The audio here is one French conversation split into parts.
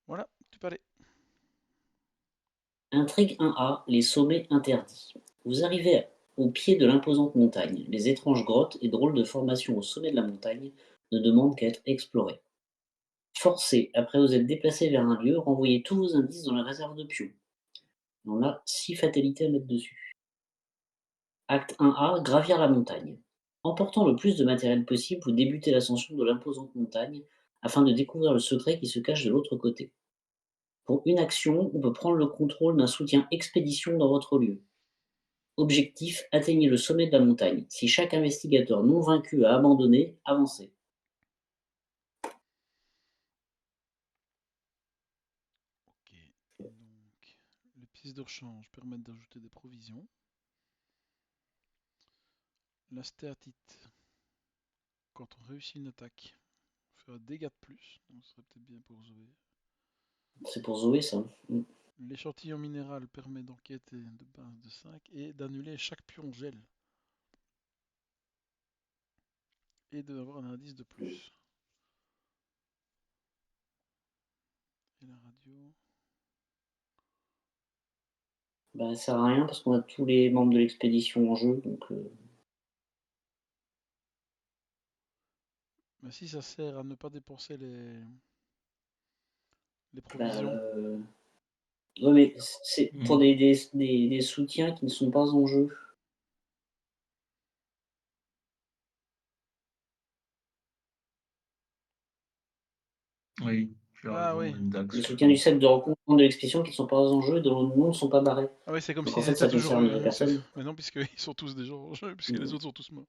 Voilà, tu peux aller. Intrigue 1A, les sommets interdits. Vous arrivez au pied de l'imposante montagne. Les étranges grottes et drôles de formations au sommet de la montagne ne demandent qu'à être explorées. Forcez, après vous être déplacé vers un lieu, renvoyez tous vos indices dans la réserve de pions. On a 6 fatalités à mettre dessus. Acte 1A, gravir la montagne. Emportant le plus de matériel possible, vous débutez l'ascension de l'imposante montagne afin de découvrir le secret qui se cache de l'autre côté. Pour une action, on peut prendre le contrôle d'un soutien expédition dans votre lieu. Objectif, atteignez le sommet de la montagne. Si chaque investigateur non vaincu a abandonné, avancez. Ok, donc les pièces de rechange permettent d'ajouter des provisions. La stéatite, quand on réussit une attaque, fait un dégât de plus, donc ce serait peut-être bien pour Zoé. C'est pour Zoé, ça. L'échantillon minéral permet d'enquêter de base de 5 et d'annuler chaque pion gel et d'avoir un indice de plus. Et la radio. Bah, ça sert à rien parce qu'on a tous les membres de l'expédition en jeu, donc Mais si ça sert à ne pas dépenser les bah, provisions. ouais, mais c'est pour Mmh. des soutiens qui ne sont pas en jeu. Oui, tu as Ah raison, oui. Indax, Les je soutiens du pense. cercle de rencontre de l'expédition qui ne sont pas en jeu et dont les noms ne sont pas barrés. Ah oui, c'est comme Donc en s'ils fait, étaient ça toujours. concerne personne. Mais non, puisqu'ils sont tous déjà en jeu, puisque les Mm. autres sont tous morts.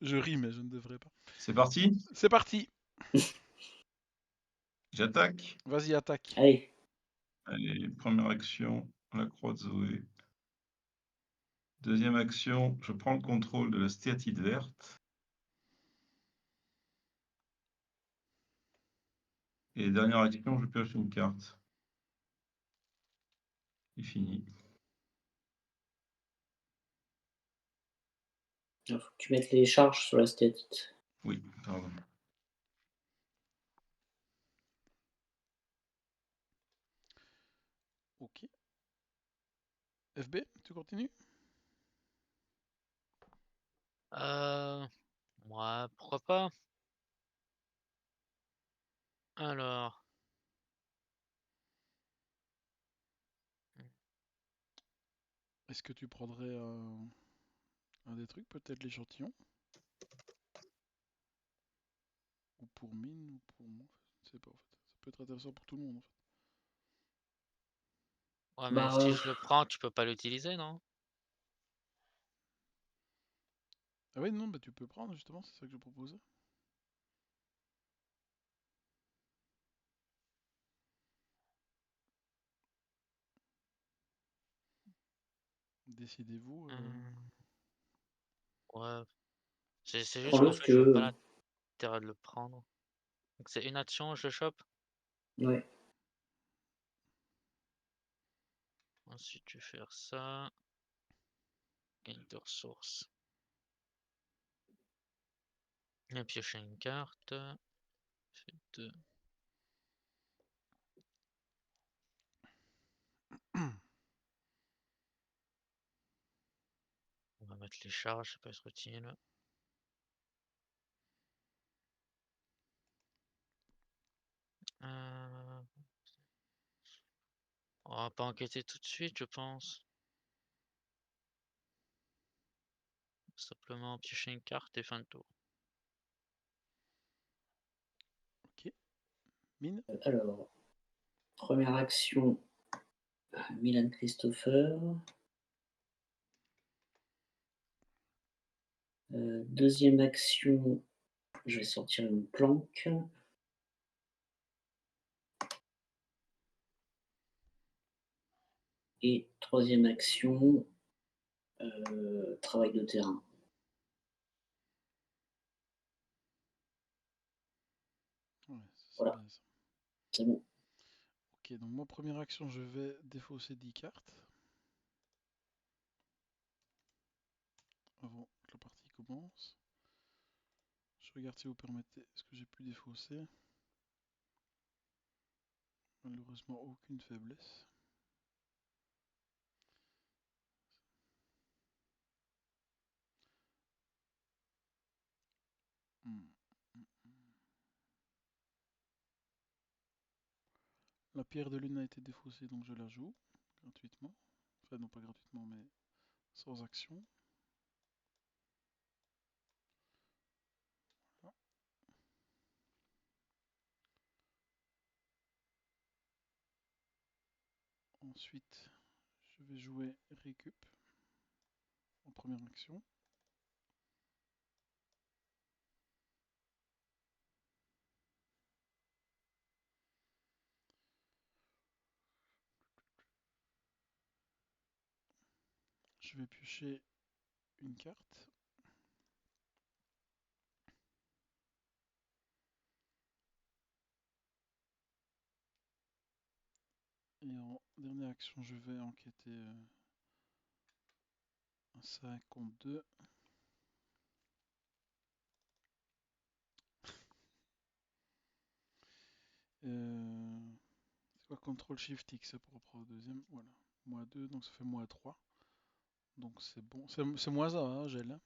Je ris, mais je ne devrais pas. C'est parti? C'est parti. J'attaque. Vas-y, attaque. Allez, Allez, première action, la croix de Zoé. Deuxième action, je prends le contrôle de la stéatite verte. Et dernière action, je pioche une carte. C'est fini. il faut que tu mettes les charges sur la stéatite. Oui, pardon. Ok. FB, tu continues? Euh... Ouais, pourquoi pas? Alors... Est-ce que tu prendrais un des trucs, peut-être l'échantillon? Ou pour mine, ou pour moi? Je ne sais pas en fait. Ça peut être intéressant pour tout le monde en fait. Ouais, mais Bah, si je le prends, tu peux pas l'utiliser, non? Ah oui, non, bah tu peux prendre justement, c'est ça que je proposais. Décidez-vous. Hum, Ouais, c'est juste prends-le qu'en si fait, tu je vois pas veux. l'intérêt de le prendre. Donc c'est une action, je le chope. Ouais. Ensuite, je vais faire ça. Gain de ressources. Et piocher une carte. Fait 2. On va mettre les charges, ça peut être utile. Euh, On va pas enquêter tout de suite, je pense. Simplement piocher une carte et fin de tour. Ok. Mine. Alors, première action, Milan Christopher. Deuxième action, je vais sortir une planque. Et troisième action, travail de terrain. Ouais, c'est Voilà, bien ça. c'est bon. Ok, donc moi, première action, je vais défausser 10 cartes. Avant que la partie commence. Je regarde si vous permettez. Est-ce que j'ai pu défausser? Malheureusement, aucune faiblesse. La pierre de lune a été défaussée, donc je la joue gratuitement. Enfin, non pas gratuitement, mais sans action. Voilà. Ensuite, je vais jouer récup en première action. Je vais piocher une carte. Et en dernière action, je vais enquêter un 5 contre 2. C'est quoi Ctrl Shift X pour prendre le deuxième? Voilà. Moins 2, donc ça fait moins 3. Donc c'est bon. C'est moins 1, hein, gel. Hein.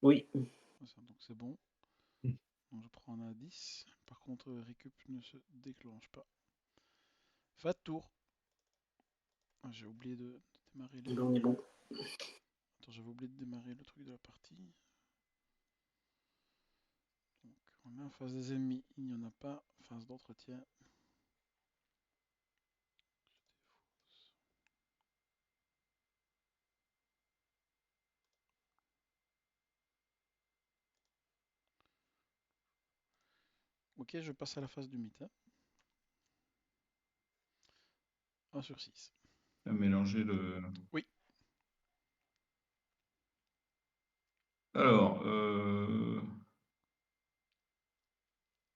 Oui. Donc c'est bon. Donc je prends un indice. Par contre, récup ne se déclenche pas. Fin de tour. Ah, j'ai oublié de démarrer les... On est bon. Attends, j'avais oublié de démarrer le truc de la partie. Donc on est en face des ennemis, il n'y en a pas. Phase d'entretien. Ok, je passe à la phase du mythe. Hein. 1 sur 6. À mélanger le... Oui. Alors,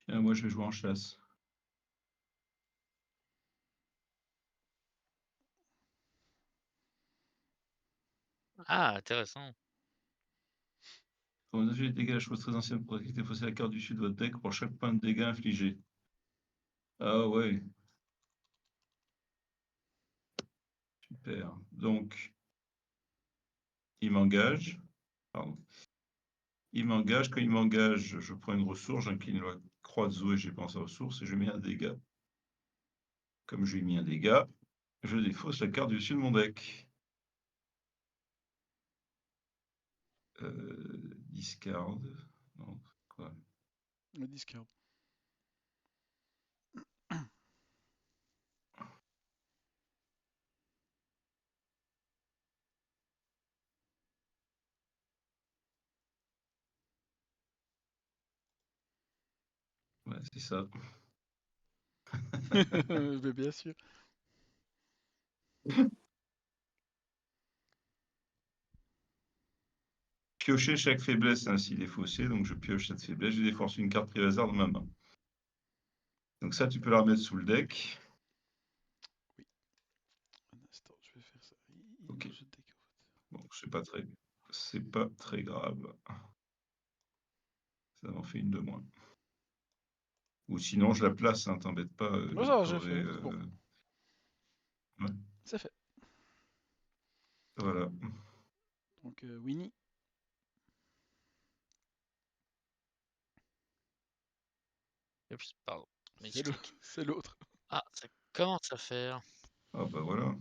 tiens, moi je vais jouer en chasse. Ah, intéressant. Quand vous avez les dégâts, la chose très ancienne pour défausser la carte du sud de votre deck pour chaque point de dégâts infligé. Ah ouais. Super. Donc, il m'engage. Pardon. Il m'engage. Quand il m'engage, je prends une ressource, j'incline la croix de Zoé, j'ai pensé à ressource et je mets un dégât. Comme je lui ai mis un dégât, je défausse la carte du dessus de mon deck. Discard. Non, quoi? Le discard. Ouais, c'est ça. Mais bien sûr. Piocher chaque faiblesse ainsi défaussée, donc je pioche cette faiblesse, je déforce une carte privée hasard dans ma main. Donc ça, tu peux la remettre sous le deck. Oui. Un instant, je vais faire ça. Ok. Je deck, en fait. Bon, c'est pas très grave. Ça en fait une de moins. Ou sinon, je la place, hein, t'embête pas. Non, ça, j'ai fait. C'est bon. Ouais, C'est fait. voilà. Donc, Winnie. Oups, pardon. C'est Misclick. c'est l'autre. Ah, ça commence à faire. Ah bah voilà.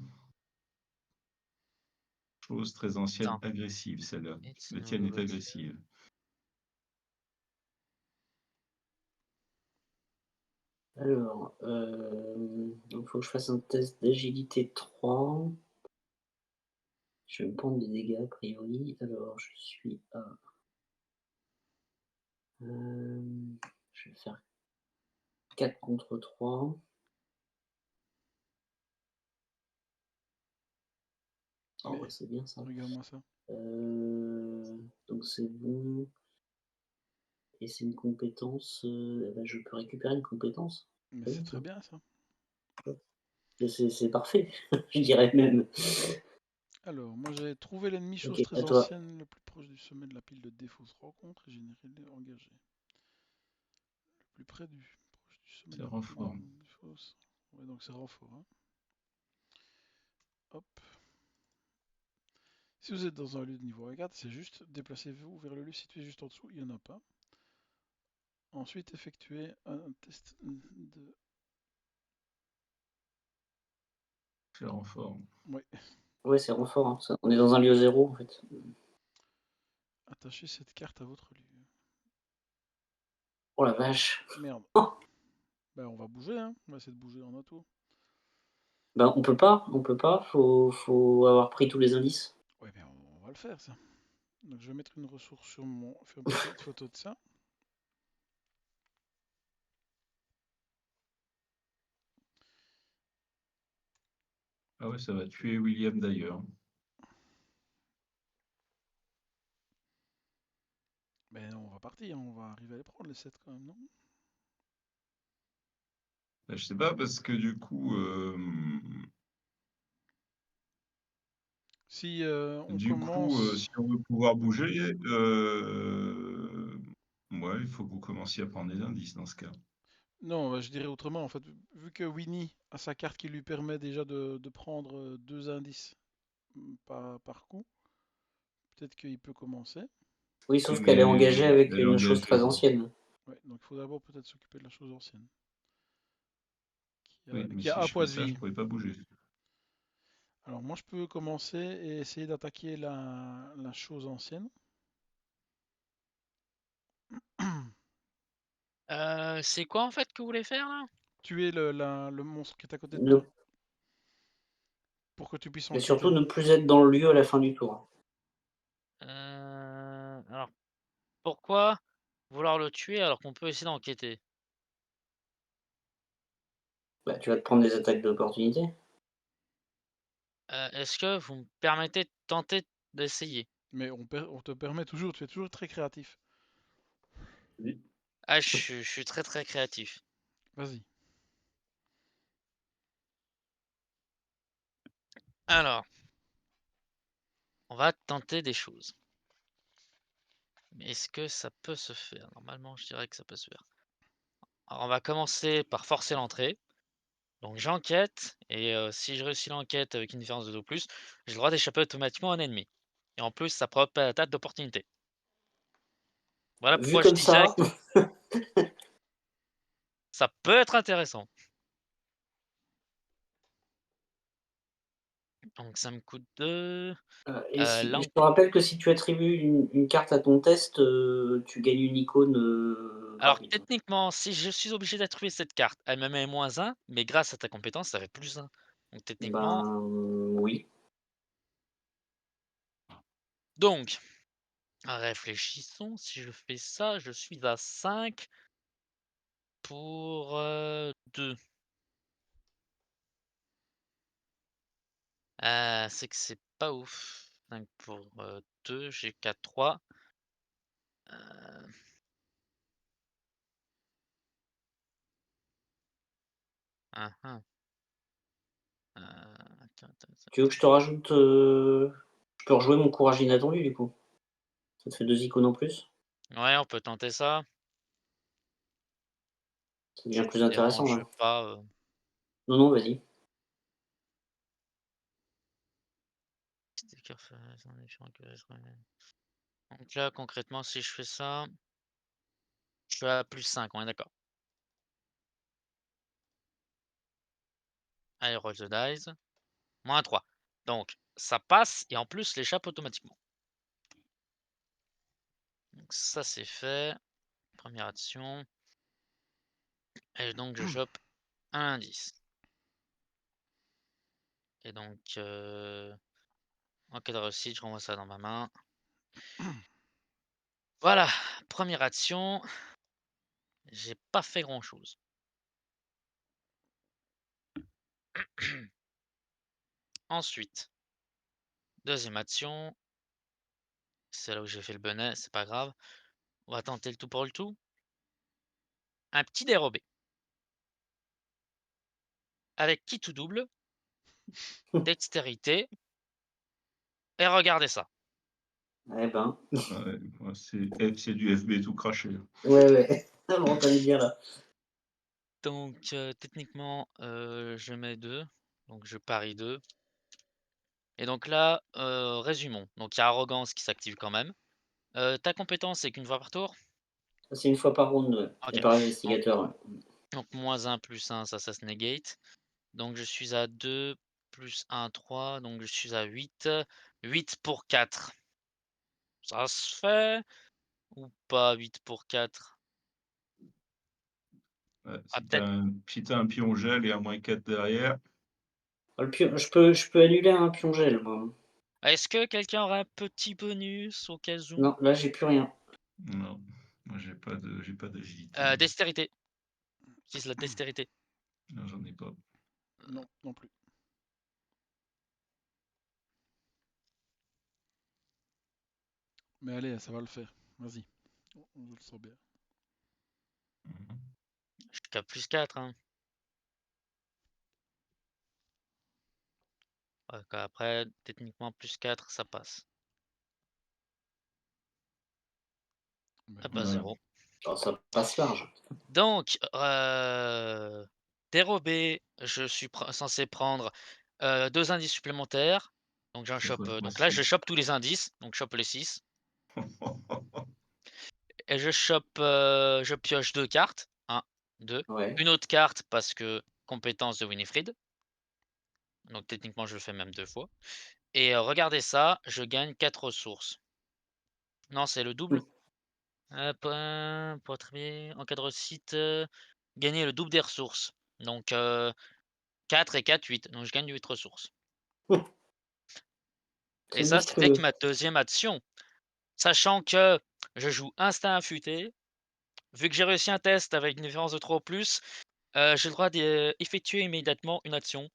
Chose très ancienne, Attends. agressive, celle-là. It's La no tienne est longer. agressive. Alors, il faut que je fasse un test d'agilité 3. Je vais me prendre des dégâts a priori. Alors, je suis à. Je vais faire 4 contre 3. Oh, Mais ouais, c'est bien ça. regarde-moi ça. Donc, c'est bon. Et c'est une compétence. Eh ben, je peux récupérer une compétence. Mais C'est c'est bien très ça. bien ça. C'est parfait, je dirais même. Alors, moi j'ai trouvé l'ennemi chose Ok, très à toi. ancienne le plus proche du sommet de la pile de défausse rencontre et générer les engagés. Le plus près du proche du sommet C'est de la pile renfort. de défausse. Ouais, donc c'est renfort. Hein. Hop. Si vous êtes dans un lieu de niveau 4, c'est juste déplacez-vous vers le lieu situé juste en dessous, il n'y en a pas. Ensuite, effectuez un test de... C'est renfort. Ouais, Ouais, c'est renfort. Hein. On est dans un lieu 0 en fait. attachez cette carte à votre lieu. Oh la vache. Merde. Oh, Ben on va bouger, hein. On va essayer de bouger en auto. ben on peut pas. Faut avoir pris tous les indices. Ouais, ben on va le faire ça. Donc je vais mettre une ressource sur mon... faire une petite photo de ça. Ah ouais, ça va tuer William d'ailleurs. Ben on va partir, on va arriver à les prendre les 7 quand même, non? Bah, je sais pas, parce que du coup, Si on si commence... on veut pouvoir bouger, ouais, il faut que vous commenciez à prendre des indices dans ce cas. Non, je dirais autrement en fait. Vu que Winnie a sa carte qui lui permet déjà de prendre 2 indices par coup, peut-être qu'il peut commencer. Oui, Oui, sauf qu'elle est mais engagée avec elle est une chose engagée. très ancienne. Ouais, donc il faut d'abord peut-être s'occuper de la chose ancienne. Oui, mais Qui a si un je fais point de ça, je vie. pourrais pas bouger. Alors moi je peux commencer et essayer d'attaquer la chose ancienne. C'est quoi en fait que vous voulez faire là? Tuer le monstre qui est à côté de Ne- toi. Pour que tu puisses Et surtout enquêter. ne plus être dans le lieu à la fin du tour. Alors, pourquoi vouloir le tuer alors qu'on peut essayer d'enquêter? Bah, tu vas te prendre des attaques d'opportunité. Est-ce que vous me permettez de tenter d'essayer? Mais on te permet toujours, tu es toujours très créatif. Ah, je suis très très créatif. Vas-y. Alors, on va tenter des choses. Mais est-ce que ça peut se faire? Normalement, je dirais que ça peut se faire. Alors, on va commencer par forcer l'entrée. Donc, j'enquête, et si je réussis l'enquête avec une différence de 2 plus, j'ai le droit d'échapper automatiquement à un ennemi. Et en plus, ça provoque pas d'attaque d'opportunité. Voilà Vu pourquoi je comme disais ça, que ça peut être intéressant. Donc, ça me coûte 2. et je L'en te rappelle que si tu attribues une carte à ton test, tu gagnes une icône Alors, gratuite. techniquement, si je suis obligé d'attribuer cette carte, elle me met -1, mais grâce à ta compétence, ça fait +1. Donc, techniquement. Ben oui. Donc, réfléchissons. Si je fais ça, je suis à 5 pour 2. C'est que c'est pas ouf. 5 pour 2, j'ai 4, 3. Euh, hein, hein. Tu veux que je te rajoute je peux rejouer mon courage inattendu du coup. Ça te fait 2 icônes en plus. Ouais, on peut tenter ça. Ça devient plus Ça intéressant dérange là. pas. Non, non, vas-y. Donc là, concrètement, si je fais ça, je suis à +5, on est d'accord. Allez, roll the dice. -3. Donc, ça passe et en plus, l'échappe automatiquement. Donc, ça, c'est fait. Première action. Et donc, je chope un indice. Et donc, en cas de réussite, je renvoie ça dans ma main. Voilà, première action. J'ai pas fait grand-chose. Ensuite, deuxième action. C'est là où j'ai fait le bonnet, c'est pas grave. On va tenter le tout pour le tout. Un petit dérobé. Avec qui tout double, dextérité Et regardez ça. Eh ben. Ouais, c'est du FB tout craché. Ouais. Ça me reconnaît bien là. Donc, techniquement, je mets 2. Donc, je parie 2. Et donc là, résumons. Donc, il y a arrogance qui s'active quand même. Ta compétence, c'est qu'une fois par tour? Ça, c'est une fois par round, ouais. Et OK. par Donc investigateur, ouais. donc -1 + 1, ça se negate. Donc je suis à 2 + 1, 3, donc je suis à 8. 8 pour 4. Ça se fait ou pas 8 pour 4? Ouais, Ah si tu peut-être. un pion gel et un -4 derrière, Ah, le pion je peux annuler un pion gel, moi. Est-ce que quelqu'un aura un petit bonus au cas où? Non, là, j'ai plus rien. non. Moi, j'ai pas d'agilité, moi. Dextérité. Utilise la dextérité. Non, j'en ai pas. Non, non plus. Mais allez, ça va le faire. Vas-y. On le sent bien. Mhm. Je suis qu'à +4, hein. Ouais, après, techniquement, +4, ça passe. Ben Ah bah voilà. Voilà. 0. Oh, ça passe large. Donc, dérobé, je suis censé prendre 2 indices supplémentaires. Donc j'en C'est chope. pas Donc là, je possible. chope tous les indices. Donc je chope les 6. Et je chope, je pioche 2 cartes. 1, 2. Ouais. Une autre carte parce que compétence de Winifred. Donc techniquement, je le fais même 2 fois. Et regardez ça, je gagne 4 ressources. Non, c'est le double. Pour attribuer encadre site, gagner le double des ressources. Donc 4 et 4, 8. Donc je gagne 8 ressources. Et C'est ça fait que monstrueux. ma deuxième action, sachant que je joue instinct affûté, vu que j'ai réussi un test avec une différence de 3 ou plus, j'ai le droit d'effectuer immédiatement une action.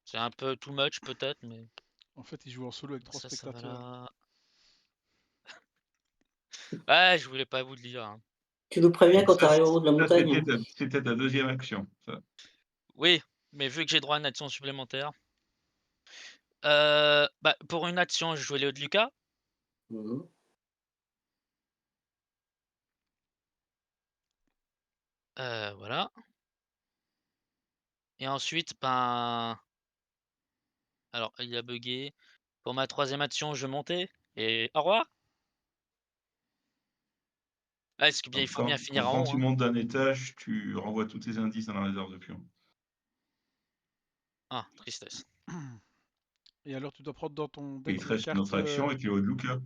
C'est un peu too much peut-être, mais En fait, il joue en solo avec 3 ça va spectateurs. là. Ouais, je voulais pas vous le dire, hein. Tu nous préviens Donc quand tu ça, arrives en haut de la montagne? c'était ta deuxième action, ça. Oui, mais vu que j'ai droit à une action supplémentaire, bah, pour une action, je jouais Léo de Lucas. Mmh. Voilà. Et ensuite, ben, alors il a buggé. Pour ma troisième action, je montais et au revoir. Ah, est-ce que bien il Donc faut bien finir en quand haut, tu hein. montes d'un étage, tu renvoies tous tes indices dans la réserve de pions. Ah, tristesse. Et alors, tu dois prendre dans ton Et il deck te une reste une carte. autre action avec Léo de Luca.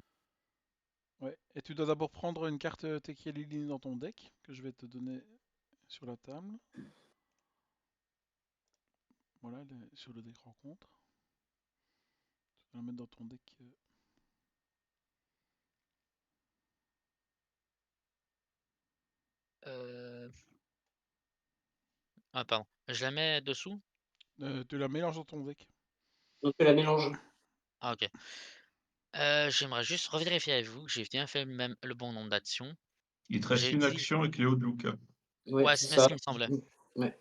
Ouais. Et tu dois d'abord prendre une carte Tekeli dans ton deck, que je vais te donner sur la table. Voilà, elle est sur le deck rencontre. Tu vas la mettre dans ton deck. Heu, ah pardon, je la mets dessous? Tu la mélanges dans ton deck. Donc tu la mélanges. Ah OK. J'aimerais juste revérifier avec vous que j'ai bien fait même le bon nombre d'actions. Il te reste J'ai une utilisé action avec Léo de Luca. Ouais, ouais, c'est c'est bien ce ça. qui me semblait. Ouais.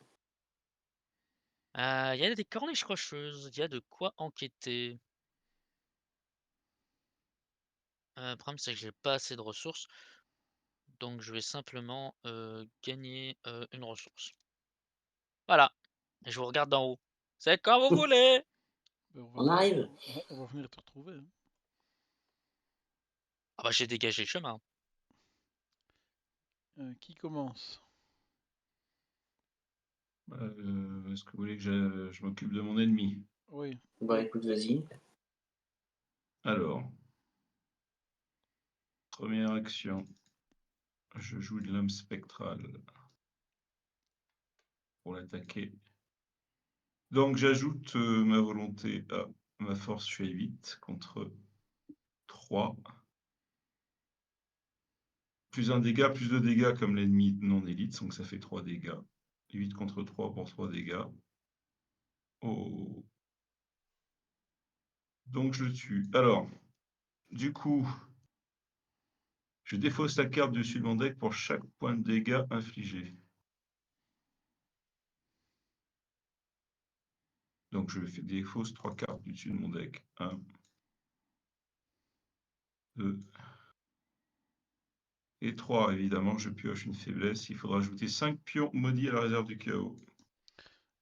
Il y a des corniches rocheuses, il y a de quoi enquêter. Le problème, c'est que j'ai pas assez de ressources, donc je vais simplement, gagner, une ressource. Voilà, et je vous regarde d'en haut. C'est quand vous voulez! Ben, On arrive. on va venir te retrouver, hein. Ah bah, j'ai dégagé le chemin. Qui commence? Est-ce que vous voulez que je m'occupe de mon ennemi? Oui. Bah écoute, vas-y. Alors, première action, je joue de l'homme spectral pour l'attaquer. Donc j'ajoute ma volonté à ma force, je suis à 8 contre 3. Plus un dégât, plus 2 dégâts comme l'ennemi non élite, donc ça fait 3 dégâts. 8 contre 3 pour 3 dégâts. Oh. Donc je le tue. Alors, du coup, je défausse la carte dessus de mon deck pour chaque point de dégâts infligé. Donc je fais des fausses 3 cartes du dessus de mon deck. 1, 2 et 3. Évidemment, je pioche une faiblesse. Il faudra ajouter 5 pions maudits à la réserve du chaos.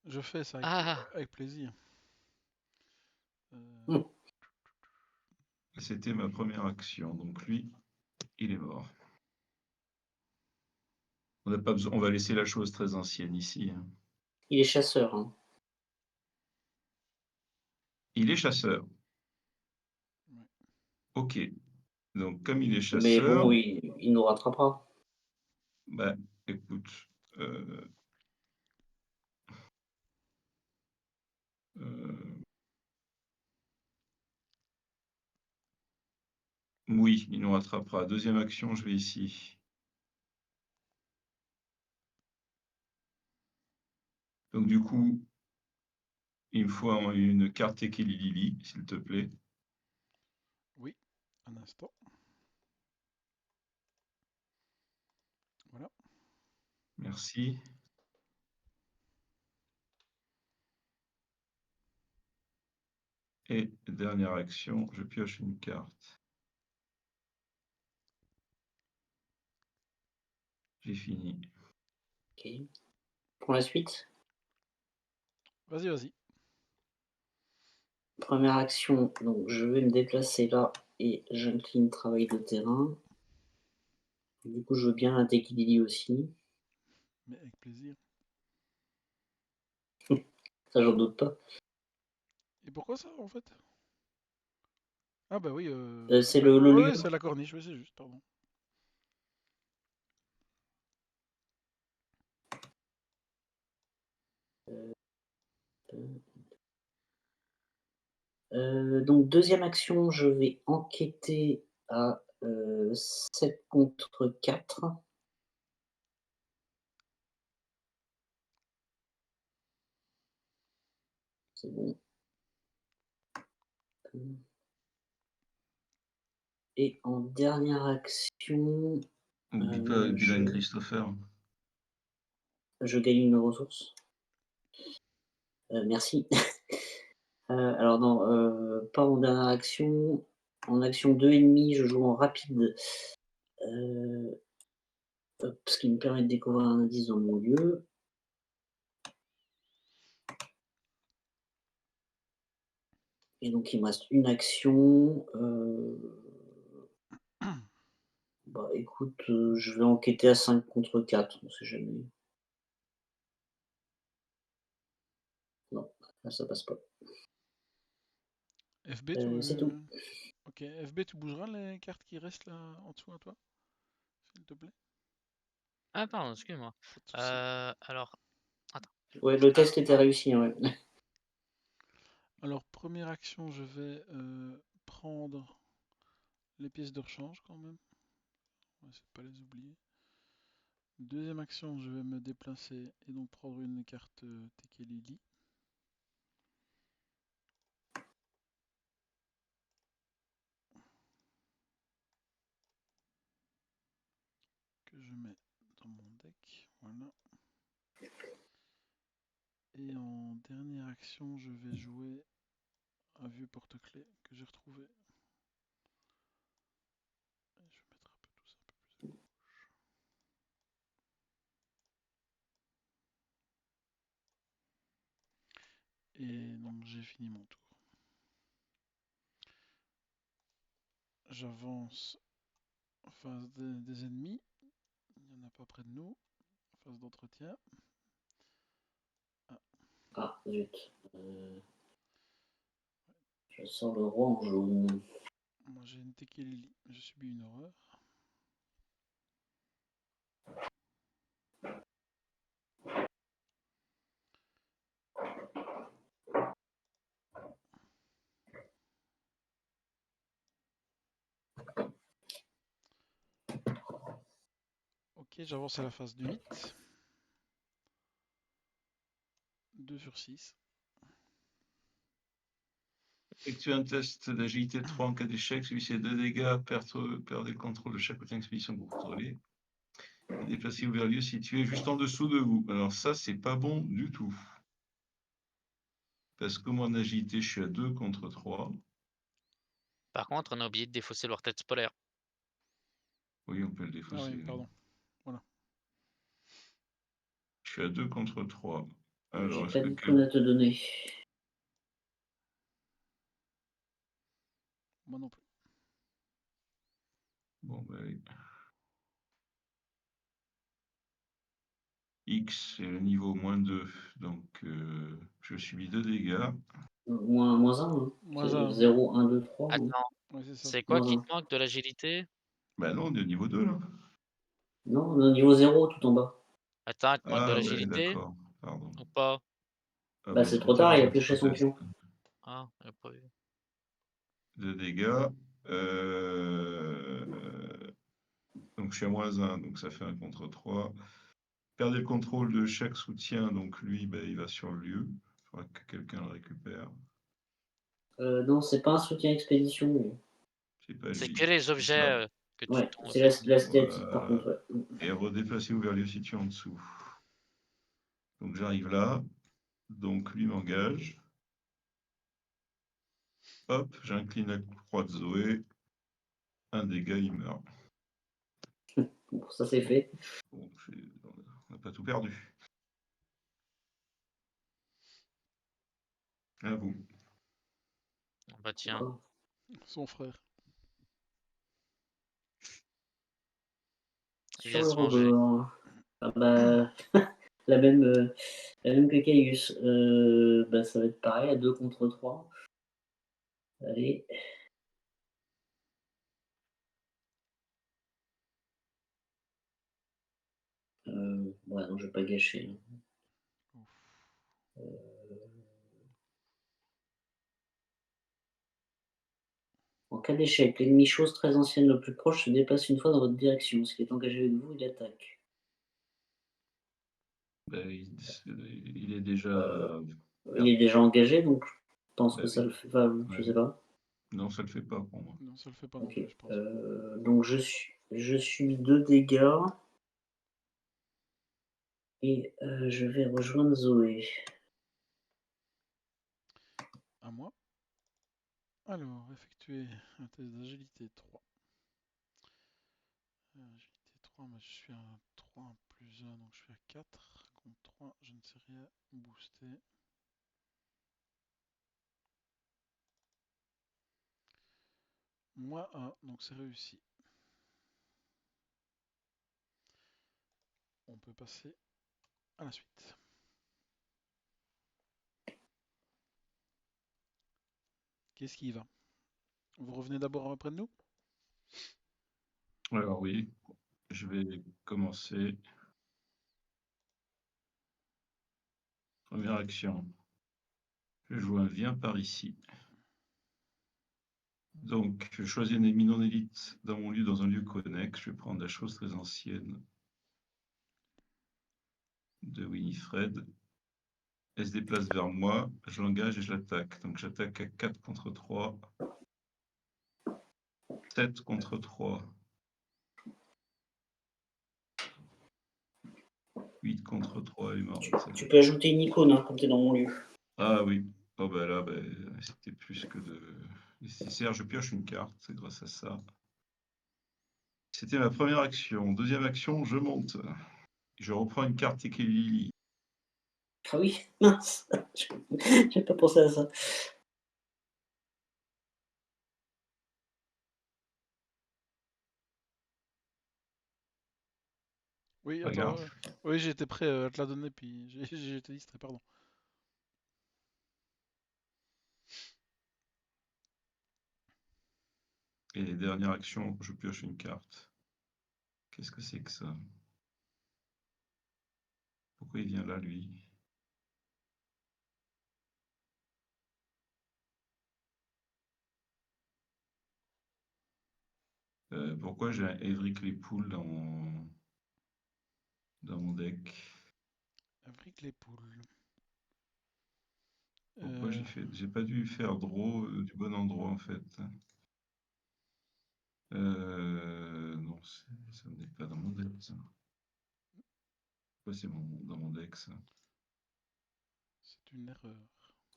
Je fais ça Ah, avec plaisir. Mm. C'était ma première action. Donc lui, il est mort. On n'a pas besoin, on va laisser la chose très ancienne ici. Hein. Il est chasseur. Hein. Il est chasseur. Ouais. Ok. Donc comme il est Mais chasseur, bon, il nous rattrapera. bah écoute. Euh, oui, il nous rattrapera. Deuxième action, je vais ici. Donc du coup, il me faut une carte Tekeli-Lili, s'il te plaît. Oui, un instant. Voilà. Merci. Et dernière action, je pioche une carte. J'ai fini. Ok. Pour la suite, Vas-y, vas-y. première action, donc je vais me déplacer là et j'incline travail de terrain. Du coup, je veux bien un Tekidili aussi. Mais avec plaisir. Ça, j'en doute pas. Et pourquoi ça, en fait? Ah bah oui, C'est le lieu. ouais, c'est la corniche, oui, c'est juste, pardon. Donc, deuxième action, je vais enquêter à 7 contre 4. C'est bon. Et en dernière action, N'oublie pas Dylan Christopher. je gagne une ressource. Merci. Alors non, pas en dernière action. En action 2,5, je joue en rapide. Ce qui me permet de découvrir un indice dans mon lieu. Et donc il me reste une action. Bah écoute, je vais enquêter à 5 contre 4, on sait jamais. Non, là, ça passe pas. FB, C'est tout. Ok, FB, tu bougeras les cartes qui restent là en dessous à toi, s'il te plaît? ah pardon, excuse-moi. Pas de soucis. Alors, attends. Ouais, le test était réussi, ouais. Alors, première action, je vais prendre les pièces de rechange quand même. On va essayer de pas les oublier. Deuxième action, je vais me déplacer et donc prendre une carte Tekeli-Li. Que je mets dans mon deck. Voilà. Et en dernière action, je vais jouer un vieux porte-clés que j'ai retrouvé. Et je vais mettre un peu tout ça un peu plus à gauche. Et donc j'ai fini mon tour. J'avance en face des ennemis. Il n'y en a pas près de nous. En phase d'entretien. Ah, Ah, zut. Je sors le roi en jaune. moi j'ai une Tekeli-Li. Je subis une horreur. Ok, j'avance à la phase du 8. 2 sur 6. Effectue un test d'agilité de 3 en cas d'échec. Celui-ci a 2 dégâts. Perdez le contrôle de chaque côté d'expédition que vous contrôlez. Et déplacez-vous vers le lieu situé juste en dessous de vous. Alors ça, c'est pas bon du tout. Parce que moi, en agilité, je suis à 2 contre 3. Par contre, on a oublié de défausser le vortex polaire. Oui, on peut le Ah défausser. oui, pardon. Je suis à 2 contre 3. Alors, J'ai est-ce pas que d'icône à te donner. Moi non plus. Bon, bah, oui. X, c'est le niveau -2. Donc, je subis 2 dégâts. Moins 1, hein. Moins un, ouais. 0, 1, 2, 3. Attends, Ouais, c'est ça. c'est quoi qui Moins te manque de l'agilité? Bah non, on est au niveau 2, là. Non, on est au niveau 0 tout en bas. Attends, il te manque de Ah ouais, l'agilité d'accord. Pardon. ou pas? Ah Bah, bah, c'est je trop m'étais tard, il a rajouté pioché son peut-être pion. Ah, j'ai pas vu. 2 dégâts. Donc, je suis à -1, donc ça fait 1 contre 3. Perdez le contrôle de chaque soutien, donc lui, bah, il va sur le lieu. Il faudra que quelqu'un le récupère. Non, c'est pas un soutien expédition. lui. C'est pas C'est lui. que les C'est objets ça. que tu Ouais, tombes. c'est la stéatique par contre. Ouais. Et redéplacez-vous vers le lieu situé en dessous. Donc j'arrive là. Donc lui m'engage. Hop, j'incline la croix de Zoé. Un dégât, il meurt. Bon, ça c'est fait. Bon, on n'a pas tout perdu. À vous. Bah tiens, Oh. Son frère. il Sur vient le se venger. rebord. Ah bah, la même que Caius. Bah, ça va être pareil, à 2 contre 3. Allez. Ouais, non, je vais pas gâcher. Ouf. En cas d'échec, l'ennemi chose très ancienne le plus proche se déplace une fois dans votre direction. S'il est engagé avec vous, il attaque. Bah, il est déjà. Il est déjà engagé, donc je pense Bah que ça oui. le fait pas. Je Ouais. sais pas. Non, ça le fait pas pour moi. Non, ça le fait pas non Ok. plus, je pense. Donc je suis 2 dégâts. Et je vais rejoindre Zoé. À moi. Alors, effectuer un test d'agilité 3. Agilité 3, moi je suis à 3 plus 1, donc je suis à 4. Contre 3, je ne sais rien booster. Moi 1, donc c'est réussi. On peut passer à la suite. Qu'est-ce qui va? Vous revenez d'abord après de nous? Alors oui, je vais commencer. Première action. Je joue un viens par ici. Donc, je choisis un ennemi non élite dans mon lieu, dans un lieu connexe. Je vais prendre la chose très ancienne de Winifred. Elle se déplace vers moi, je l'engage et je l'attaque. Donc, j'attaque à 4 contre 3. 7 contre 3. 8 contre 3, elle est morte. Tu peux ajouter une icône hein, quand tu es dans mon lieu. Ah oui. Oh bah là, bah, c'était plus que de nécessaire. Je pioche une carte, c'est grâce à ça. C'était ma première action. Deuxième action, je monte. Je reprends une carte Tekeli. Ah oui, mince. J'ai pas pensé à ça. Oui, attends. Regarde. Oui, j'étais prêt à te la donner, puis j'ai été distrait, pardon. Et les dernières actions, je pioche une carte. Qu'est-ce que c'est que ça? Pourquoi il vient là, lui? Pourquoi j'ai un Evry Claypool dans mon deck? Abrique les poules. Pourquoi j'ai pas dû faire draw du bon endroit en fait. Non, ça n'est pas dans mon deck ça. Pourquoi c'est dans mon deck ça? C'est une erreur.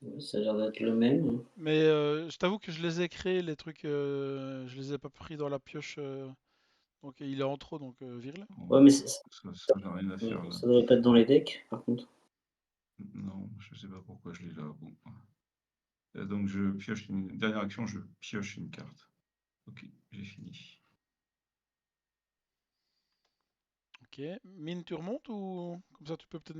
Ouais, ça a l'air d'être le même. Mais je t'avoue que je les ai créés, les trucs, je les ai pas pris dans la pioche. Donc il est en trop, donc vire-le. Ouais, mais Ça n'a rien à faire là. ça devrait pas être dans les decks, par contre. Non, je sais pas pourquoi je l'ai là. Bon. Donc je pioche une dernière action, je pioche une carte. Ok, j'ai fini. Ok. Mine, tu remontes ou comme ça tu peux peut-être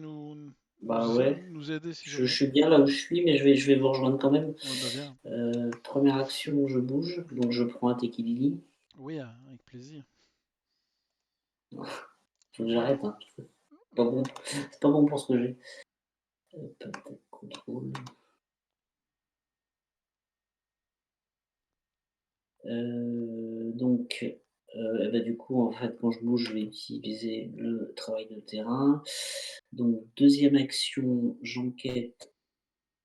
Bah ouais, nous aider si je jamais. suis bien là où je suis, mais je vais vous rejoindre quand même. Ouais, bah viens. Première action, je bouge, donc je prends un Tekilili. Oui, avec plaisir. Faut que j'arrête, hein. Pas bon. C'est pas bon pour ce que j'ai. Peut-être contrôle. Donc, eh ben, du coup, en fait, quand je bouge, je vais utiliser le travail de terrain. Donc, deuxième action, j'enquête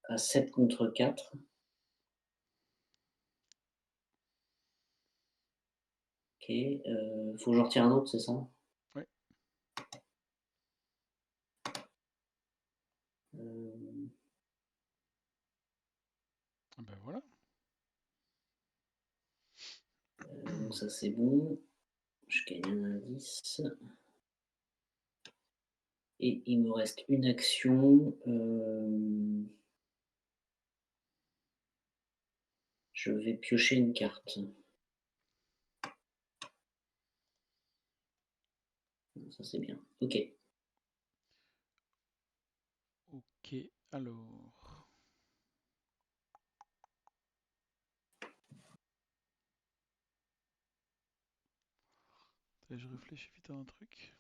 à 7 contre 4. Ok. Faut que j'en retire un autre, c'est ça? Oui. Euh, Ben voilà. donc ça c'est bon. Je gagne un indice. Et il me reste une action. Je vais piocher une carte. Ça c'est bien. Ok. Ok, alors. Attends, je réfléchis vite à un truc.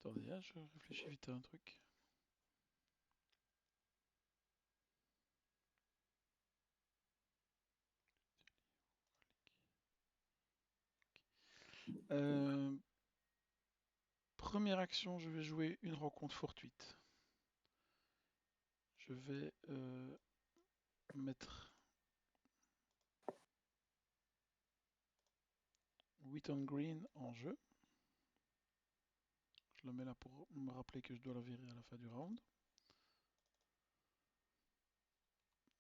Attendez, je réfléchis vite à un truc. Première action, je vais jouer une rencontre fortuite. Je vais mettre Wheaton Green en jeu. Je le mets là pour me rappeler que je dois la virer à la fin du round.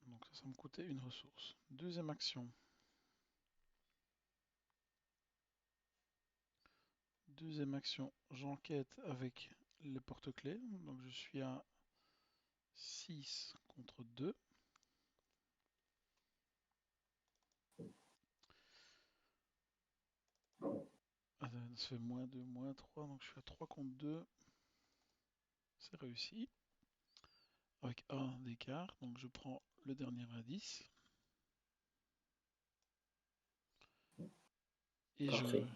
Donc ça me coûtait une ressource. Deuxième action. Deuxième action, j'enquête avec les porte-clés. Donc je suis à 6 contre 2. Ça fait moins 2, moins 3. Donc je suis à 3 contre 2. C'est réussi. Avec 1 d'écart. Donc je prends le dernier indice. Et Parfait.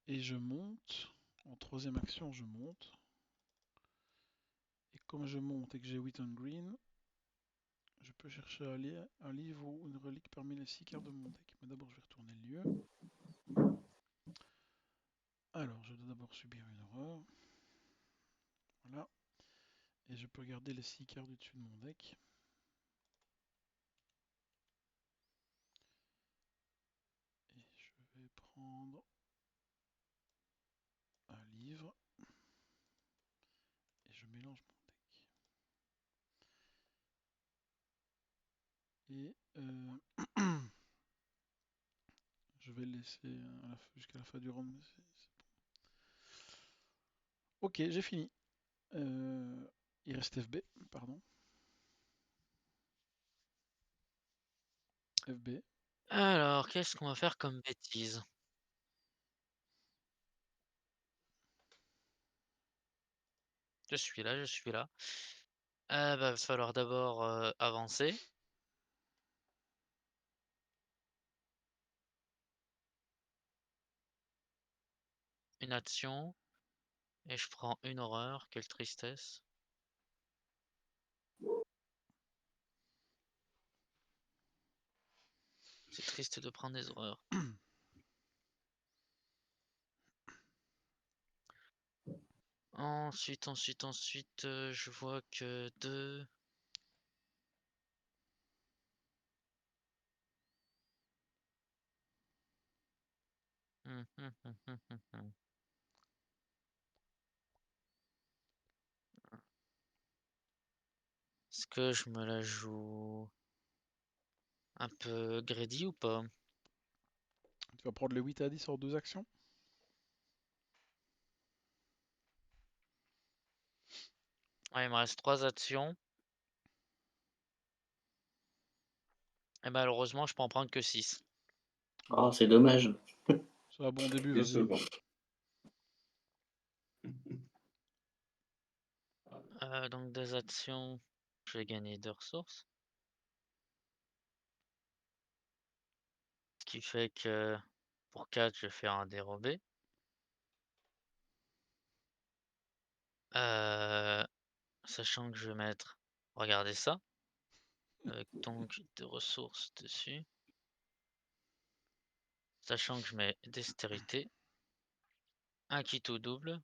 je monte. En troisième action, je monte. Et comme je monte et que j'ai Wheaton Green, je peux chercher un livre ou une relique parmi les 6 cartes de mon deck. Mais d'abord, je vais retourner le lieu. Alors, je dois d'abord subir une horreur. Voilà. Et je peux garder les 6 cartes du dessus de mon deck. Et je vais prendre un livre. Et je mélange mon deck. Et je vais le laisser jusqu'à la fin du round. Ok, j'ai fini. Il reste FB, pardon. FB. Alors, qu'est-ce qu'on va faire comme bêtise? Je suis là, je suis là. Va falloir d'abord avancer. Une action. Et je prends une horreur. Quelle tristesse. C'est triste de prendre des horreurs. Ensuite, je vois que 2. Est-ce que je me la joue un peu greedy ou pas? Tu vas prendre les 8 à 10 en 2 actions. Ouais, il me reste 3 actions. Et malheureusement, je peux en prendre que 6. Oh, c'est dommage. C'est un bon début, vas-y. Décevant. Donc 2 actions, je vais gagner 2 ressources. Ce qui fait que pour 4, je vais faire un dérobé. Sachant que je vais mettre, regardez ça, avec donc 2 ressources dessus. Sachant que je mets dextérité, un kit au double,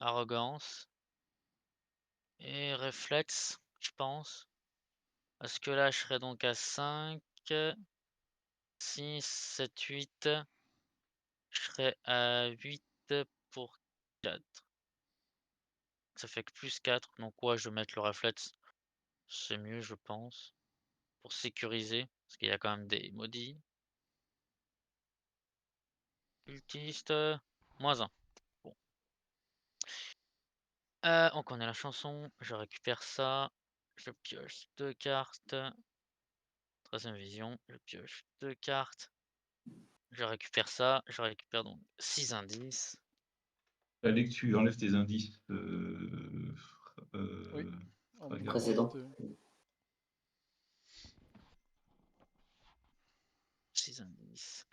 arrogance et réflexe, je pense. Parce que là, je serai donc à 5, 6, 7, 8. Je serai à 8 pour 4. Ça fait que plus 4. Donc ouais, je vais mettre le réflexe. C'est mieux, je pense. Pour sécuriser. Parce qu'il y a quand même des maudits. Cultiste. -1. Bon. On connaît la chanson. Je récupère ça. Je pioche 2 cartes. 13e vision. Je pioche 2 cartes. Je récupère ça. Je récupère donc 6 indices. La lecture, enlève tes indices. Oui. En Regarde. Précédent. 6 indices.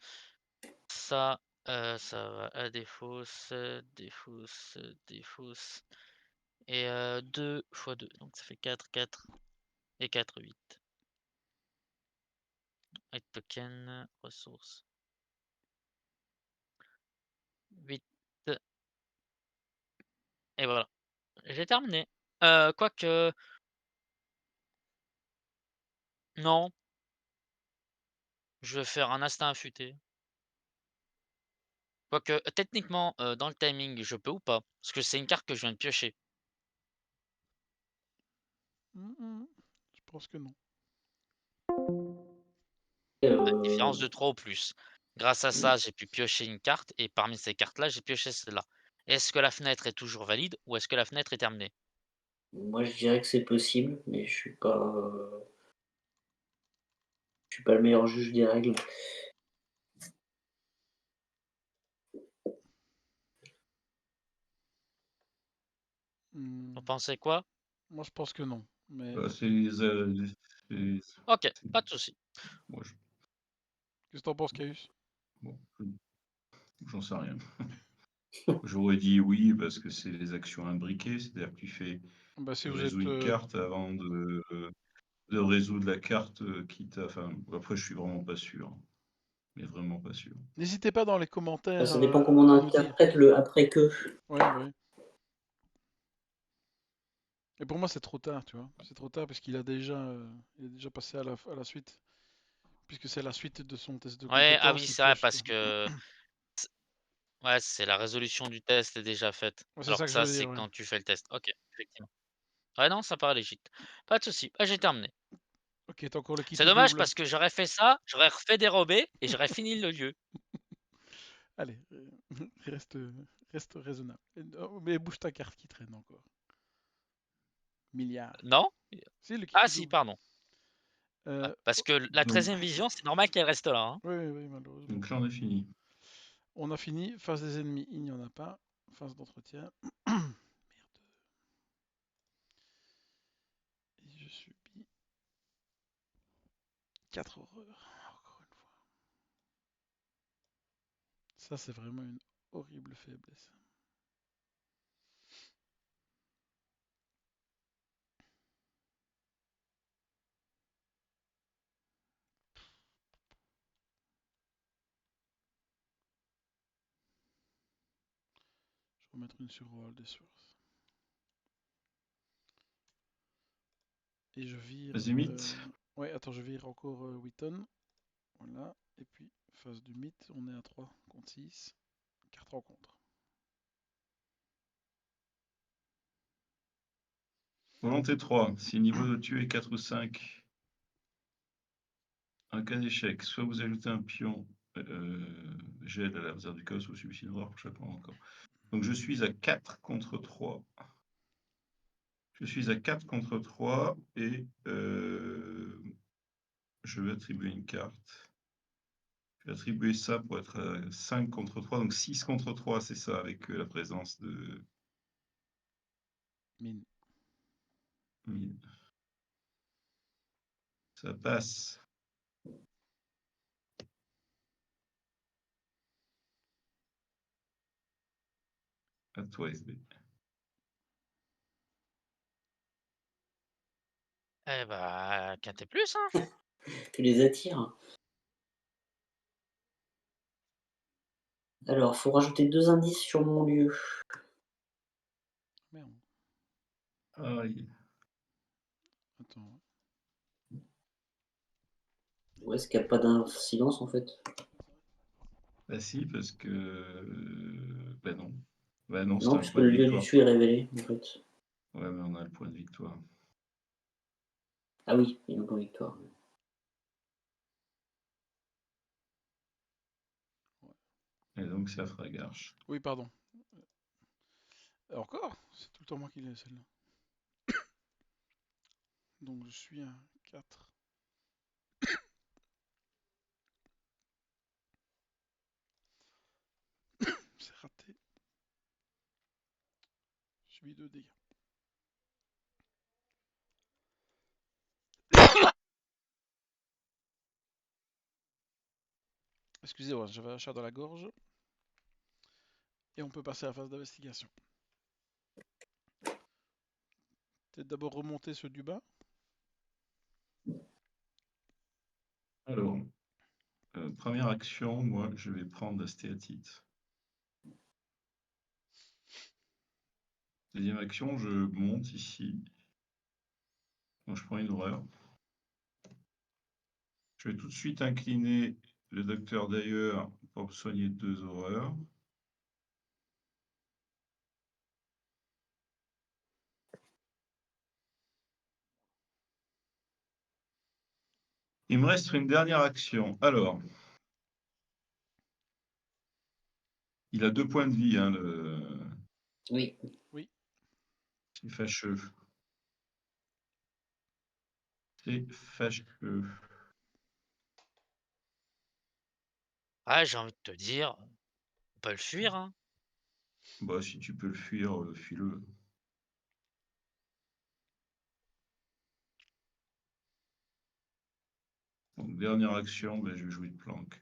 Ça, ça va à défausse, défausse, défausse. Et 2 x 2. Donc ça fait 4, 4 et 4, 8. Et token, ressources. 8. Et voilà. J'ai terminé. Quoique. Non. Je vais faire un instinct affûté. Quoique, techniquement, dans le timing, je peux ou pas? Parce que c'est une carte que je viens de piocher. Je pense que non. Différence de 3 ou plus. Grâce à ça, j'ai pu piocher une carte et parmi ces cartes-là, j'ai pioché celle-là. Est-ce que la fenêtre est toujours valide ou est-ce que la fenêtre est terminée? Moi, je dirais que c'est possible, mais je suis pas le meilleur juge des règles. Vous pensez quoi? Moi, je pense que non. Mais C'est Ok, pas de souci. moi, qu'est-ce que t'en penses, Caius? bon, j'en sais rien. J'aurais dit oui parce que c'est les actions imbriquées, c'est-à-dire que Bah, si tu vous résous êtes. une carte avant de résoudre la carte qui t'a. Enfin, après, je suis vraiment pas sûr. Mais vraiment pas sûr. N'hésitez pas dans les Bah, commentaires ça dépend comment on à nous dire. interprète le après que. Ouais, bah oui. Et pour moi, c'est trop tard, tu vois. C'est trop tard parce il est déjà passé à la suite. Puisque c'est la suite de son test de Ouais, ah compétences, oui, il c'est vrai pioche parce tout. que ouais, c'est la résolution du test est déjà faite. Ouais, c'est Alors ça que que je ça, veux c'est dire, ouais. quand tu fais le test. Ok, effectivement. Ouais, non, ça paraît légit. Pas de souci. Ah, j'ai terminé. Ok, t'as encore le kit C'est au dommage double. parce que j'aurais fait ça, j'aurais refait dérobé et j'aurais fini le lieu. Allez, reste, reste raisonnable. Oh, mais bouge ta carte qui traîne encore. Milliard. Non? Si, le kit Ah au si, double. pardon. Parce que la Donc, 13e vision, c'est normal qu'elle reste là, hein. Oui, oui, oui, malheureusement. donc là, on a fini. On a fini. Phase des ennemis, il n'y en a pas. Phase d'entretien. Merde. Et je subis 4 horreurs. Encore une fois. Ça, c'est vraiment une horrible faiblesse. Je vais remettre une sur Roald des Sources. Et je vire. Vas-y, mythe. Ouais, attends, je vire encore Wheaton. Voilà. Et puis Phase du mythe, on est à 3 contre 6. Carte rencontre. Volonté 3. Si niveau de tuer est 4 ou 5, en cas d'échec, soit vous ajoutez un pion gel à la réserve du chaos ou celui-ci noir pour chaque moment encore. Donc je suis à 4 contre 3. Je suis à 4 contre 3 et je vais attribuer une carte. Je vais attribuer ça pour être à 5 contre 3, donc 6 contre 3, c'est ça, avec la présence de Mine. mine. Ça passe. À toi, SB. Eh bah, quinté plus, hein. Tu les attires. Alors, faut rajouter 2 indices sur mon lieu. Merde. Aïe. Attends. Où est-ce qu'il n'y a pas d'incidence en fait? Bah si, parce que... bah non. Bah non, c'est Non, un puisque point de le lieu du victoire. dessus est révélé en fait. Ouais, mais on a le point de victoire. Ah oui, il y a une victoire. Et donc c'est à Fragarche. Oui, pardon. Encore? C'est tout le temps moi qui l'ai celle-là. Donc je suis à 4. C'est raté. Je suis 2 dégâts. Excusez-moi, j'avais un chat dans la gorge. Et on peut passer à la phase d'investigation. Peut-être d'abord remonter ceux du bas. Alors, première action, moi je vais prendre la stéatite. Deuxième action, je monte ici. Donc je prends une horreur. Je vais tout de suite incliner le docteur d'ailleurs pour soigner 2 horreurs. Il me reste une dernière action. Alors, il a 2 points de vie, hein, Oui. Oui. c'est fâcheux. C'est fâcheux. Ah, j'ai envie de te dire, on peut le fuir, hein. Bah, si tu peux le fuir, fuis-le. Donc, dernière action, ben, je vais jouer de planque.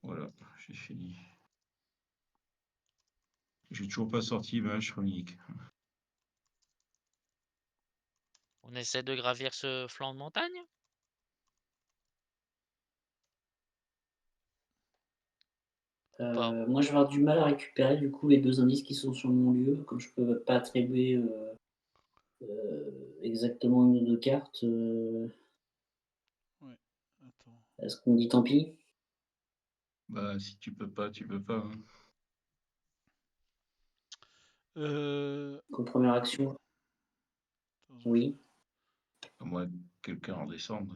Voilà, j'ai fini. J'ai toujours pas sorti image chronique. On essaie de gravir ce flanc de montagne? Ou pas? Moi, je vais avoir du mal à récupérer du coup les 2 indices qui sont sur mon lieu, comme je peux pas attribuer exactement une ou 2 cartes. Ouais. Attends. Est-ce qu'on dit tant pis? Bah, si tu peux pas, tu peux pas. Hein. Comme première action? Attends, Oui. À moins que quelqu'un en descende.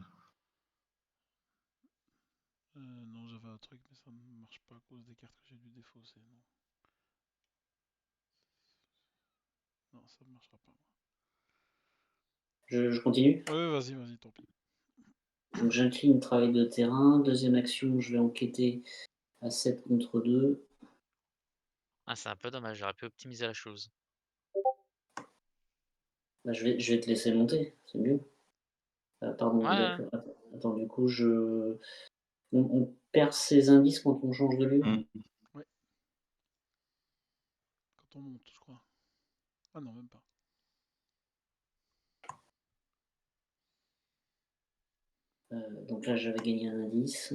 non, j'avais un truc, mais ça ne marche pas à cause des cartes que j'ai dû défausser. Non, non ça ne marchera pas. Je continue? Ouais, vas-y, vas-y, tant pis. Donc j'incline travail de terrain. Deuxième action, je vais enquêter à 7 contre 2. Ah, c'est un peu dommage, j'aurais pu optimiser la chose. Bah, je vais te laisser monter, c'est mieux. Pardon, Ouais, ouais. d'accord. Attends, du coup, on perd ses indices quand on change de lieu? Hum. Ouais. Quand on monte, je crois. Ah non, même pas. Donc là, j'avais gagné un indice.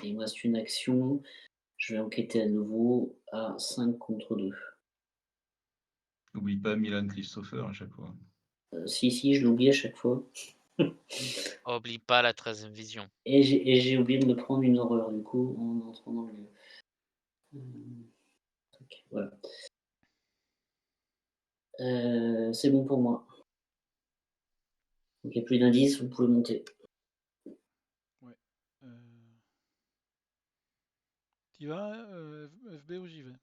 Et il me reste une action. Je vais enquêter à nouveau à 5 contre 2. N'oublie pas Milan Christopher à chaque fois. Si, je l'oublie à chaque fois. Oublie pas la 13e vision. Et j'ai oublié de me prendre une horreur, du coup, en entrant dans le lieu. Ok, voilà. C'est bon pour moi. Ok, plus d'indices, vous pouvez monter. Ouais. T'y vas, FB, ou j'y vais?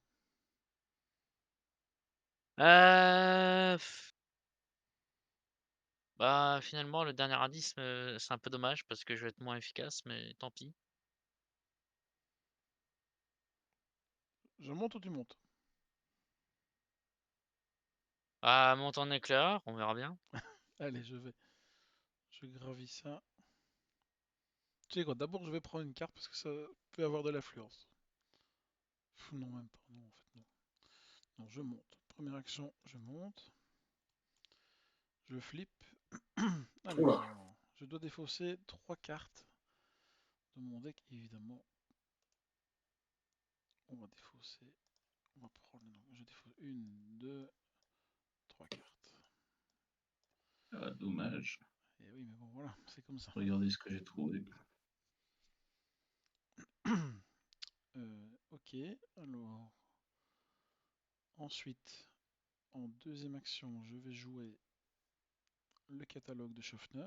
Bah, finalement, le dernier indice, c'est un peu dommage parce que je vais être moins efficace, mais tant pis. Je monte ou tu montes? Ah, monte en éclair, on verra bien. Allez, je vais. Je gravis ça. Tu sais quoi, d'abord je vais prendre une carte parce que ça peut avoir de l'influence. Non, même pas. Non, en fait, non. Non, je monte. Première action, je monte. Je flippe. Oula. Alors, je dois défausser 3 cartes de mon deck, évidemment. On va défausser. On va prendre. Je défausse 1, 2, 3 cartes. Ah, dommage. Et oui, mais bon, voilà, c'est comme ça. Regardez ce que j'ai trouvé. Ok, alors. Ensuite, en deuxième action, je vais jouer le catalogue de Schaffner.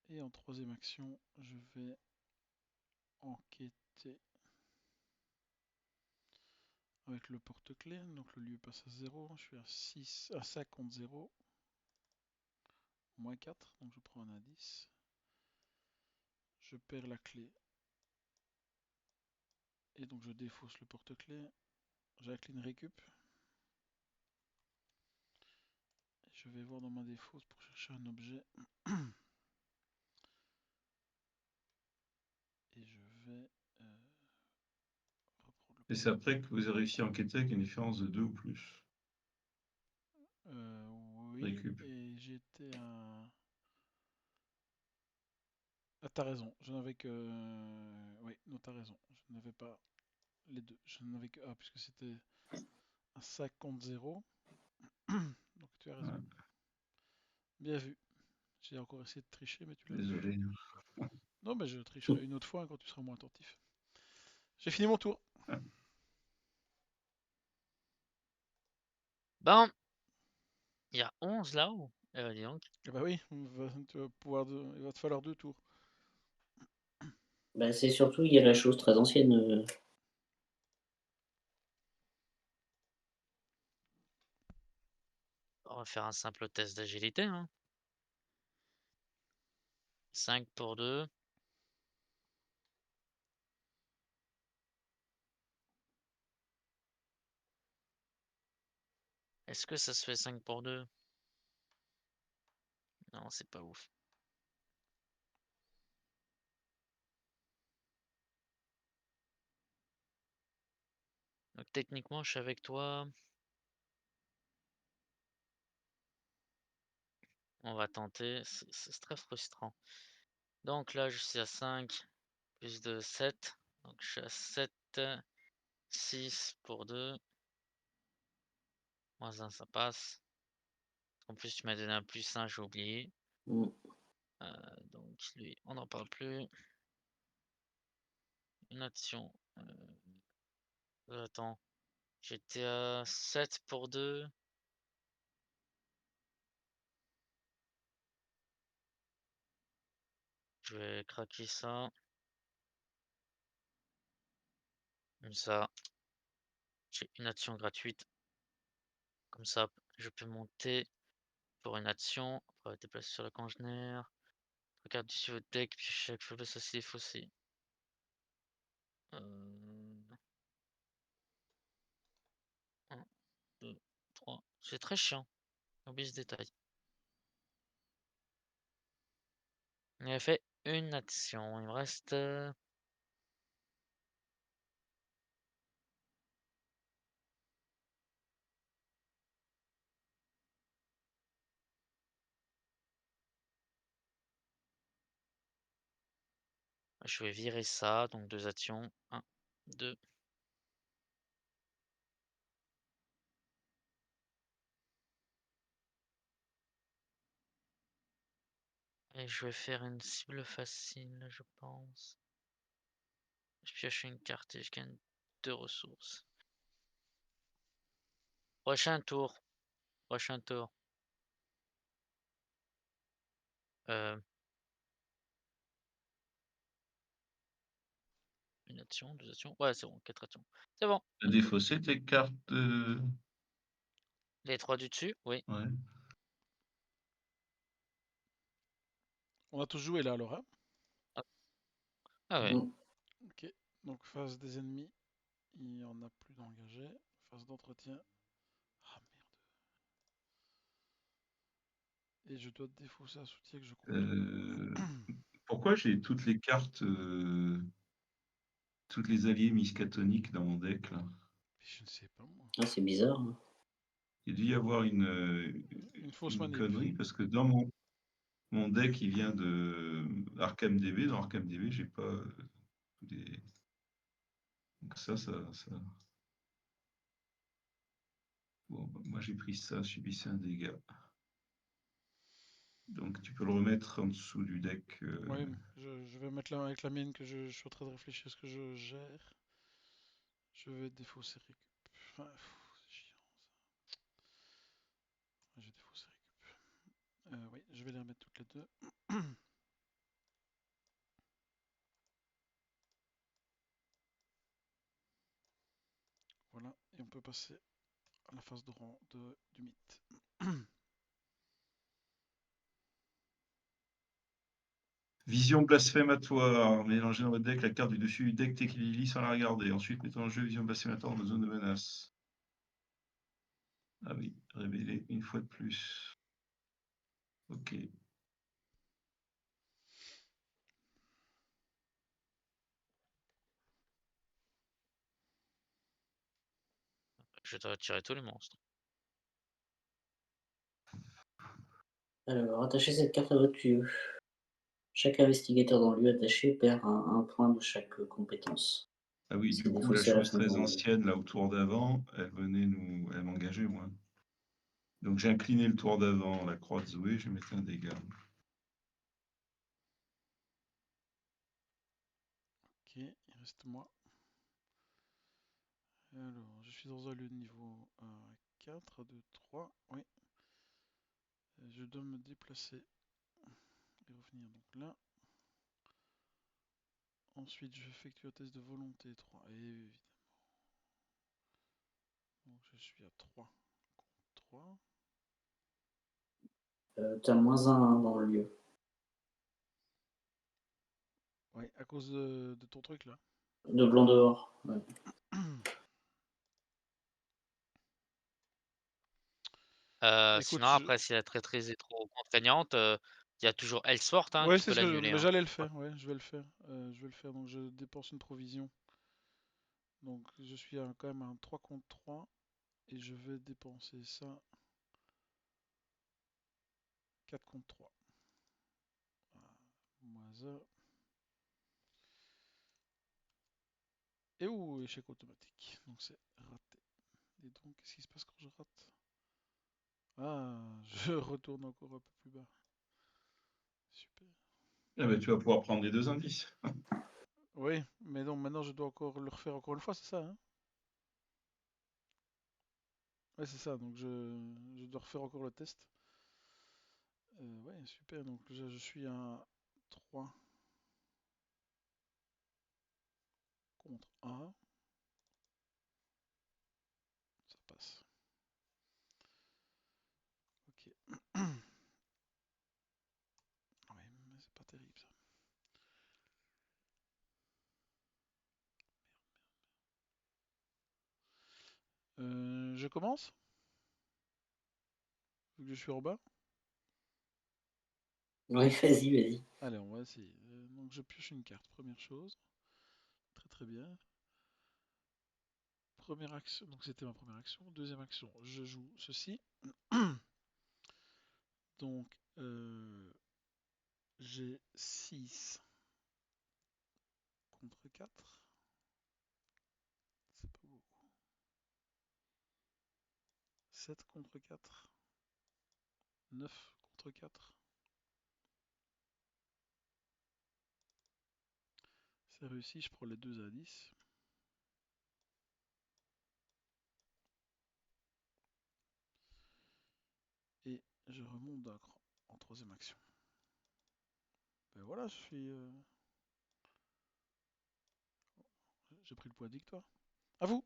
Et en troisième action, je vais enquêter avec le porte-clés. Donc le lieu passe à 0. Je suis à 6, à 5 contre 0. Moins 4, donc je prends un indice. Je perds la clé. Et donc je défausse le porte-clés. J'incline récup. Je vais voir dans ma défausse pour chercher un objet. Et je vais reprendre Et c'est après que vous avez réussi à enquêter avec une différence de 2 ou plus. oui, Récup. et j'étais à... Ah, t'as raison, je n'avais que... Oui, non, t'as raison, je n'avais pas les deux. Je n'avais que A, puisque c'était un 5 contre 0. Donc tu as raison. Ouais, Bien vu. J'ai encore essayé de tricher, mais tu l'as vu. désolé. Non, mais je tricherai une autre fois hein, quand tu seras moins attentif. J'ai fini mon tour. Ben, il y a 11 là-haut. Dis donc. Eh bah oui, tu vas pouvoir il va te falloir 2 tours. Bah, c'est surtout, il y a la chose très ancienne. On va faire un simple test d'agilité. Hein. 5 pour 2. Est-ce que ça se fait 5 pour 2? Non, c'est pas ouf. Donc techniquement, je suis avec toi. On va tenter. C'est très frustrant. Donc là, je suis à 5 plus de 7. Donc je suis à 7. 6 pour 2. Moins 1, ça passe. En plus, tu m'as donné un plus 1, j'ai oublié. Mm. Donc lui, on n'en parle plus. Une action. Attends. J'étais à 7 pour 2. Je vais craquer ça. Comme ça. J'ai une action gratuite. Comme ça, je peux monter pour une action. Après, déplacer sur le congénère. Regarde sur votre deck, puis chaque faiblesse aussi défaussée. 1, 2, 3. C'est très chiant. Oublie ce détail. Il a fait une action. Il me reste. Je vais virer ça. Donc 2 actions. 1, 2. Et je vais faire une cible facile, je pense. Je pioche une carte et je gagne 2 ressources. Prochain tour. Prochain tour. Une action, 2 actions. Ouais, c'est bon, 4 actions. C'est bon. T'as défaussé tes cartes Les 3 du dessus, oui. Ouais. On a tous joué là alors, hein? Ah ouais. Mm. Ok, donc phase des ennemis, il n'y en a plus d'engagés. Phase d'entretien. Ah merde. Et je dois défausser un soutien que je contrôle. Pourquoi j'ai toutes les cartes, toutes les alliés miskatoniques dans mon deck là? Je ne sais pas moi. Ah, c'est bizarre, hein. Il a dû y avoir Une fausse une manip. connerie parce que dans mon deck il vient de Arkham DB. Dans Arkham DB, j'ai pas des. Donc ça. Bon, bah, moi j'ai pris ça, subissez un dégât. Donc tu peux le remettre en dessous du deck. Ouais, je vais mettre là avec la mienne que je suis en train de réfléchir à ce que je gère. Je vais défausser récup. Enfin, c'est chiant ça. J'ai défaussé récup. Oui, je vais les remettre toutes les deux. Voilà, et on peut passer à la phase de rang du mythe. Vision blasphématoire. Mélangez dans votre deck la carte du dessus du deck Tekilili sans la regarder. Ensuite, mettez en jeu vision blasphématoire dans zone de menace. Ah oui, révéler une fois de plus. Ok. Je dois retirer tous les monstres. Alors, attachez cette carte à votre lieu. Chaque investigateur dans le lieu attaché perd un point de chaque compétence. Ah oui, C'est du coup, la défaussé à la chose fin très du round. ancienne, là, au tour d'avant, elle m'engageait, moi. Donc j'ai incliné le tour d'avant, la croix de Zoé, je mettais un dégât. Ok, il reste moi. Alors, je suis dans un lieu de niveau 4, 2, 3. Oui. Je dois me déplacer et revenir donc là. Ensuite, je effectue un test de volonté 3. Et évidemment. Donc, je suis à 3 contre 3. T'as -1 dans le lieu. Ouais, à cause de ton truc là. De blanc dehors. Ouais. Écoute, Sinon, après, si la traîtrise est trop contraignante, il y a toujours Elsword, hein, ouais, tu c'est peux ce que l'annuler. mais Hein. j'allais le faire. Ouais, je vais le faire. Je vais le faire. Donc, je dépense une provision. Donc, je suis quand même à un 3 contre 3. Et je vais dépenser ça 4 contre 3. Moins 1. Et où échec automatique. Donc c'est raté. Et donc, qu'est-ce qui se passe quand je rate? Ah, je retourne encore un peu plus bas. Super. Ah bah, tu vas pouvoir prendre les 2 indices. Oui, mais non, maintenant je dois encore le refaire encore une fois, c'est ça, hein? Ouais, c'est ça, donc je dois refaire encore le test. Ouais, super, donc je suis à 3 contre 1. Ça passe. Ok. Ouais, mais c'est pas terrible ça. Je commence? Vu que je suis en bas? Ouais, vas-y. Allez, on va essayer. Donc je pioche une carte, première chose. Très très bien. Première action, donc c'était ma première action. Deuxième action, je joue ceci. Donc j'ai 6 contre 4. C'est pas beaucoup. 7 contre 4. 9 contre 4. C'est réussi, je prends les 2 indices. Et je remonte d'un cran en 3ème action. Ben voilà, je suis... J'ai pris le point de victoire. À vous!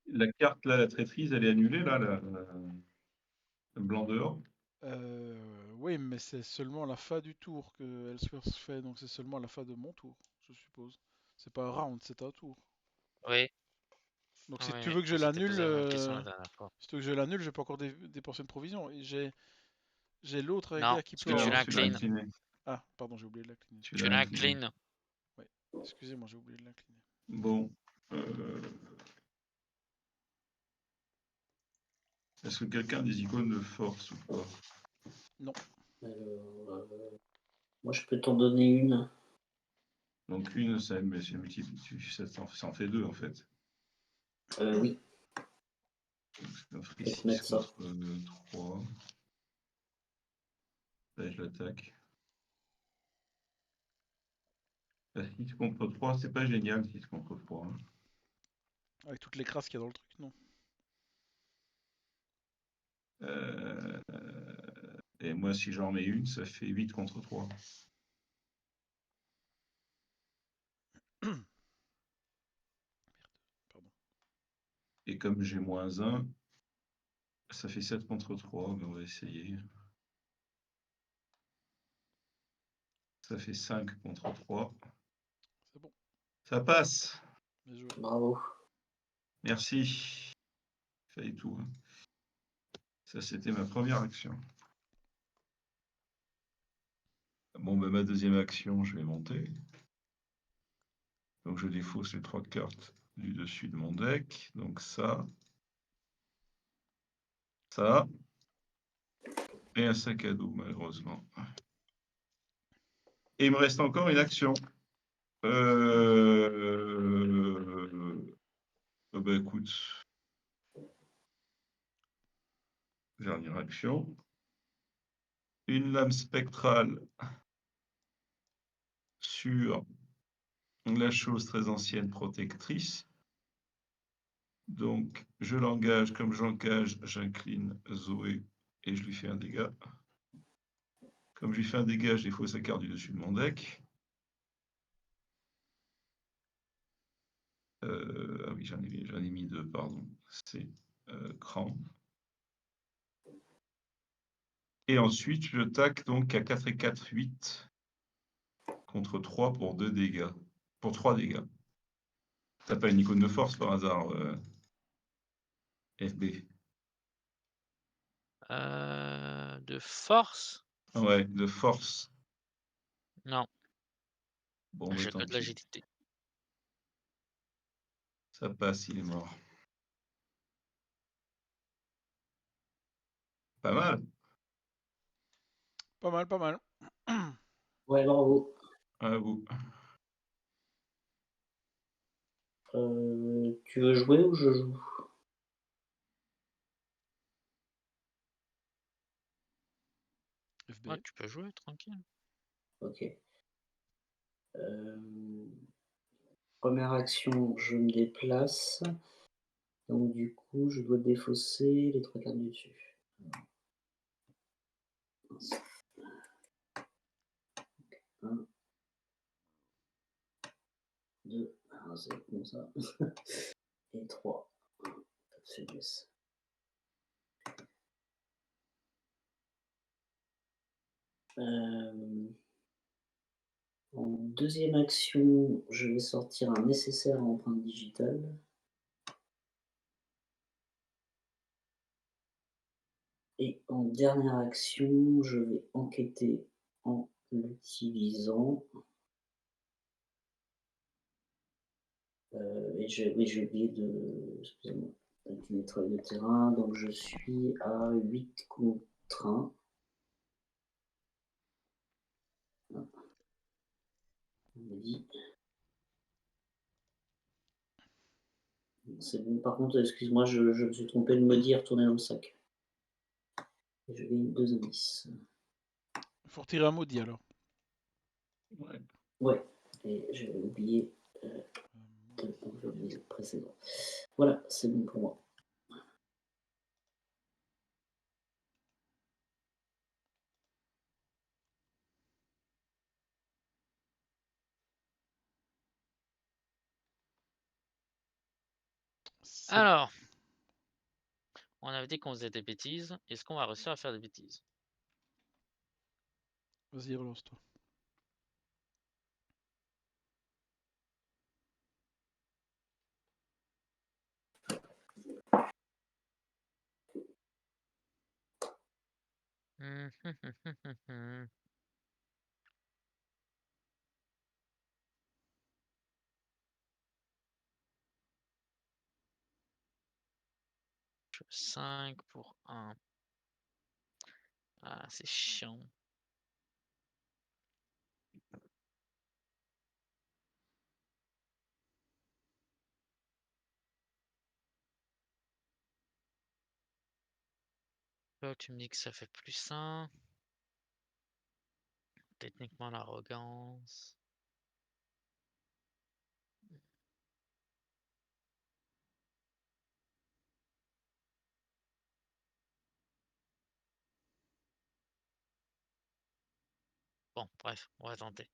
La carte, là, la traîtrise, elle est annulée, là, le blanc dehors. Oui, mais c'est seulement à la fin du tour que Ellsworth se fait, donc c'est seulement à la fin de mon tour, je suppose. C'est pas un round, c'est un tour. Oui, Donc oui, si tu oui, veux que je on s'était l'annule, posé la même question la dernière fois. si tu veux que je l'annule, je peux encore dépenser une provision. Et j'ai l'autre Non, gars qui parce que tu plante. Tu l'as l'inclines. incliné. Ah, pardon, j'ai oublié de l'incliner. Tu Tu l'as incliné. l'inclines. Ouais, excusez-moi, j'ai oublié de l'incliner. Bon. Est-ce que quelqu'un a des icônes de force ou pas? Non. Alors, moi, je peux t'en donner une. Donc une, c'est multiple, ça en fait 2 en fait. Oui, Donc ça ferait je vais te 6 mettre ça. contre 3. Là, je l'attaque. 6 contre 3, c'est pas génial, 6 contre 3. Hein. Avec toutes les crasses qu'il y a dans le truc, non. Et moi, si j'en mets une, ça fait 8 contre 3. Pardon. Et comme j'ai -1, ça fait 7 contre 3, mais on va essayer. Ça fait 5 contre 3. C'est bon. Ça passe. Bien joué. Bravo. Merci. Fallait tout. Hein. Ça, c'était ma première action. Bon, ben, ma deuxième action, je vais monter. Donc, je défausse les 3 cartes du dessus de mon deck. Donc, ça. Et un sac à dos, malheureusement. Et il me reste encore une action. Bah écoute, dernière action. Une lame spectrale sur la chose très ancienne protectrice. Donc, je l'engage, comme j'engage, j'incline Zoé et je lui fais un dégât. Comme je lui fais un dégât, je défausse sa carte du dessus de mon deck. Ah oui, j'en ai mis 2, pardon. C'est cran. Et ensuite, je tac donc à 4 et 4, 8 contre 3 pour 2 dégâts. Pour 3 dégâts. T'as pas une icône de force par hasard, FB? De force? Ouais, de force. Non, Bon, bah j'ai que tant de pis. l'agilité. Ça passe, il est mort. Pas mal. Pas mal, pas mal. Ouais, bravo. À vous. Tu veux jouer ou je joue? FB. Ouais, tu peux jouer tranquille. Ok. Première action, je me déplace. Donc du coup, je dois défausser les 3 cartes du dessus. 1, 2, c'est comme ça. Et 3. Pas de faiblesse. En deuxième action, je vais sortir un nécessaire à empreinte digitale. Et en dernière action, je vais enquêter en l'utilisant. Oui, j'ai oublié de. Excusez-moi. Avec travail de terrain. Donc je suis à 8 contre 1. On me dit. C'est bon. Par contre, excuse-moi, je me suis trompé de me dire retourner dans le sac. Et je gagne 2 indices. Faut retirer un maudit alors. Ouais. Ouais, et j'ai oublié Euh, j'ai oublié le précédent. Voilà, c'est bon pour moi. c'est- Alors, on avait dit qu'on faisait des bêtises. Est-ce qu'on va réussir à faire des bêtises? Vas-y, relance-toi. Je fais 5 pour 1. Ah, c'est chiant. Là, tu me dis que ça fait plus 1. Techniquement, l'arrogance. Bon, bref, on va tenter.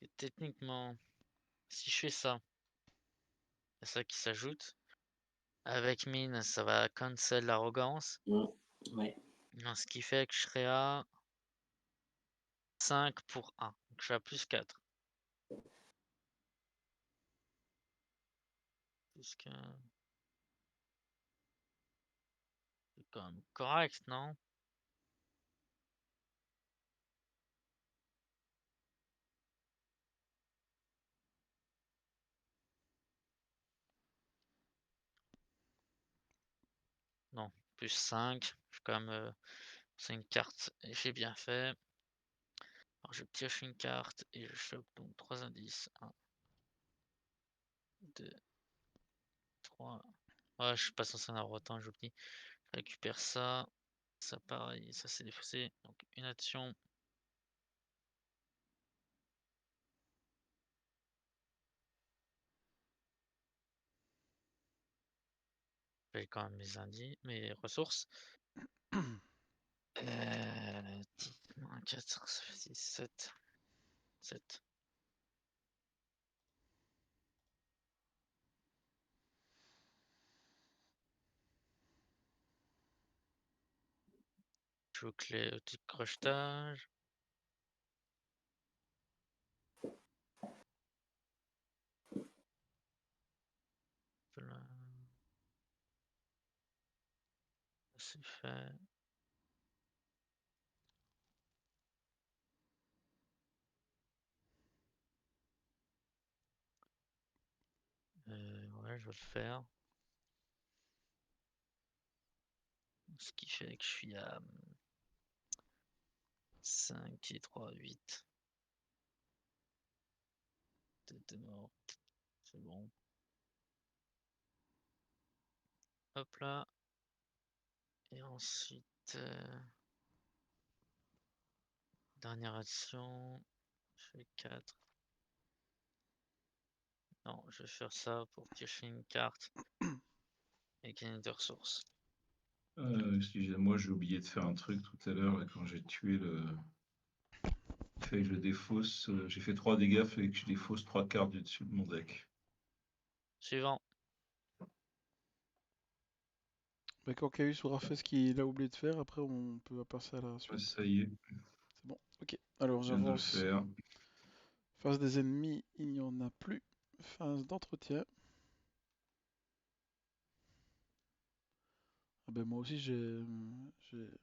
Et techniquement, si je fais ça, c'est ça qui s'ajoute. Avec mine, ça va cancel l'arrogance. Ouais. Ce qui fait que je serai à 5 pour 1. Donc je suis à plus 4. Puisque c'est quand même correct, non? Non, plus 5. Je suis quand même. C'est une carte et j'ai bien fait. Alors je pioche une carte et je chope donc 3 indices. 1, 2, 3. Ouais, je suis pas censé en avoir autant, j'oublie. Je récupère ça. Ça pareil, ça c'est défaussé. Donc une action. J'ai quand même mes indices, mes ressources. 10 moins 4, ça fait 6, 7. 7. Je joue clé type crochetage. Voilà. C'est fait. Ouais, je vais le faire. Ce qui fait que je suis à 5 et 3, 8. T'es mort. C'est bon. Hop là. Et ensuite, dernière action. Je fais 4. Non, je vais faire ça pour piocher une carte et gagner des ressources. Excusez-moi, j'ai oublié de faire un truc tout à l'heure, quand j'ai tué le. Fait que je défausse. J'ai fait 3 dégâts, fait que je défausse 3 cartes du dessus de mon deck. Suivant. Bah, quand Caius aura fait ce qu'il a oublié de faire, après on peut passer à la Ouais, suite. ça y est, C'est bon. Ok. Alors je viens de le j'avance. faire. Phase des ennemis, il n'y en a plus. Phase d'entretien. Ah ben moi aussi j'ai que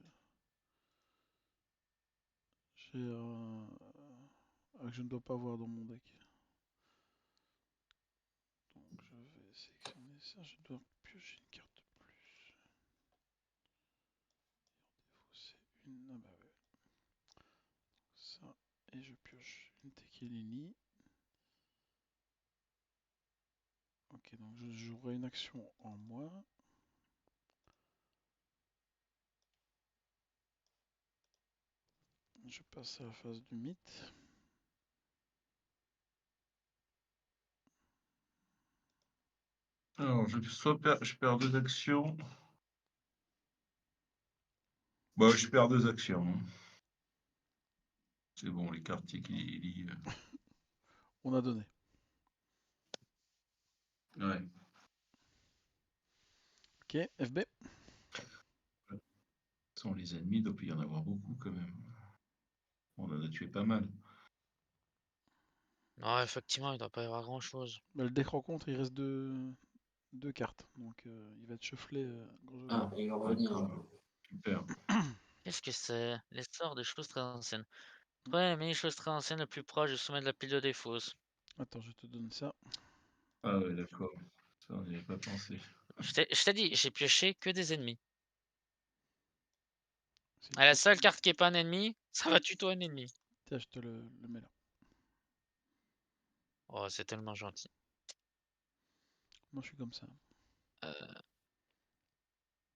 je ne dois pas avoir dans mon deck. Donc je vais sélectionner ça. Je dois piocher une carte de plus. C'est une. Ah bah ouais. Ça. Et je pioche une Tekelini. Ok, donc je jouerai une action en moins. Je passe à la phase du mythe. Alors, je perds 2 actions. Bah, je perds 2 actions, hein. C'est bon, les cartes qui On a donné. ouais. Ok, FB. Sans les ennemis, il doit y en avoir beaucoup quand même. On en a tué pas mal. Non, effectivement, il doit pas y avoir grand-chose. Bah, le deck rencontre, il reste deux cartes. Donc il va être shufflé. Ah, il va revenir. D'accord. Super. Qu'est-ce que c'est? Les sorts des choses très anciennes. Ouais, mais les choses très anciennes le plus proche du sommet de la pile de défausse. Attends, je te donne ça. Ah ouais, d'accord. Ça, on n'y avait pas pensé. Je t'ai dit, j'ai pioché que des ennemis. C'est Ah, la tout. seule carte qui est pas un ennemi, ça va tuto un ennemi. Tiens, je te le mets là. Oh, c'est tellement gentil. Moi, je suis comme ça.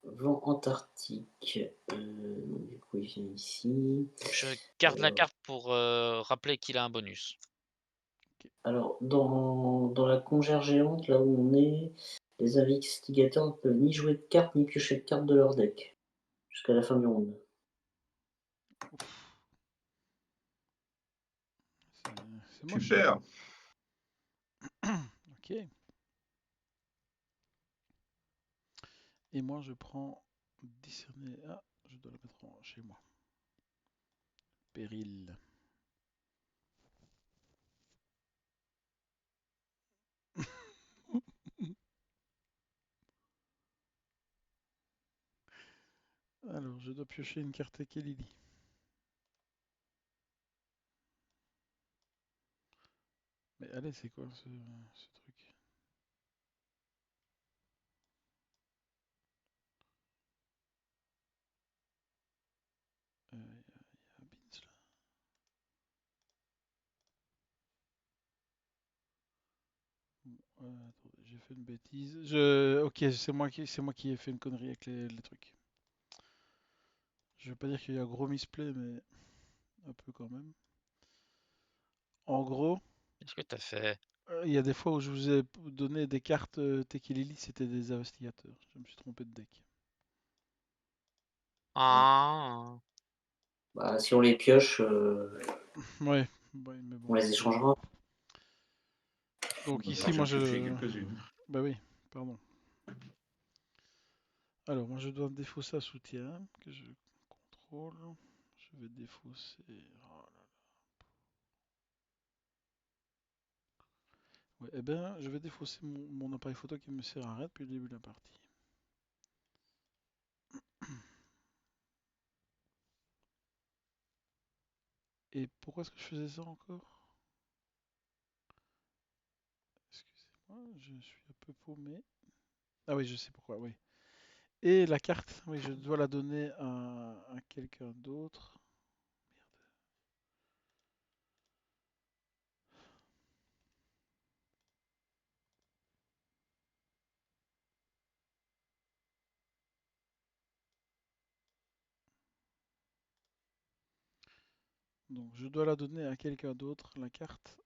Vent antarctique. Du coup, il vient ici. Je garde la carte pour rappeler qu'il a un bonus. Alors, dans la congère géante, là où on est, les investigateurs ne peuvent ni jouer de cartes ni piocher de cartes de leur deck jusqu'à la fin du round. C'est moche. Super. Ok. Et moi, je prends discerner. Ah, je dois la mettre chez moi. Péril. Alors, je dois piocher une carte Kelly. Mais allez, c'est quoi ce truc? Il y a Beans là. Attendez, j'ai fait une bêtise. Ok, c'est moi qui ai fait une connerie avec les trucs. Je veux pas dire qu'il y a un gros misplay, mais un peu quand même. En gros, Qu'est-ce que t'as fait? il y a des fois où je vous ai donné des cartes Tekilili, c'était des investigateurs. Je me suis trompé de deck. Ah, Bah, si on les pioche, Ouais, ouais, mais bon. on les échangera. Donc On ici, va moi en piocher je. quelques-unes. Bah oui, pardon. Alors, moi je dois défausser un soutien que je contrôle. Je vais défausser. Oh là là. Ouais, eh ben, je vais défausser mon appareil photo qui me sert à rien depuis le début de la partie. Et pourquoi est-ce que je faisais ça encore? Excusez-moi, je suis un peu paumé. Ah oui, je sais pourquoi, oui. Et la carte, oui, je dois la donner à quelqu'un d'autre. Merde. Donc, je dois la donner à quelqu'un d'autre, la carte.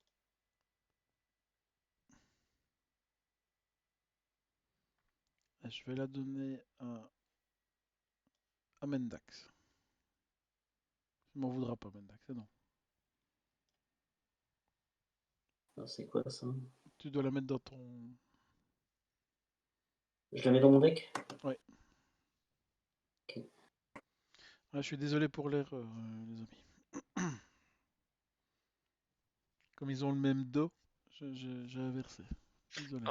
Et je vais la donner à Mendax. Il m'en voudra pas, Mendax, c'est non. Alors, c'est quoi ça? Tu dois la mettre dans ton. Je la mets dans mon deck? Ouais. Ok. Ah, je suis désolé pour l'erreur, les amis. Comme ils ont le même dos, j'ai inversé. Désolé.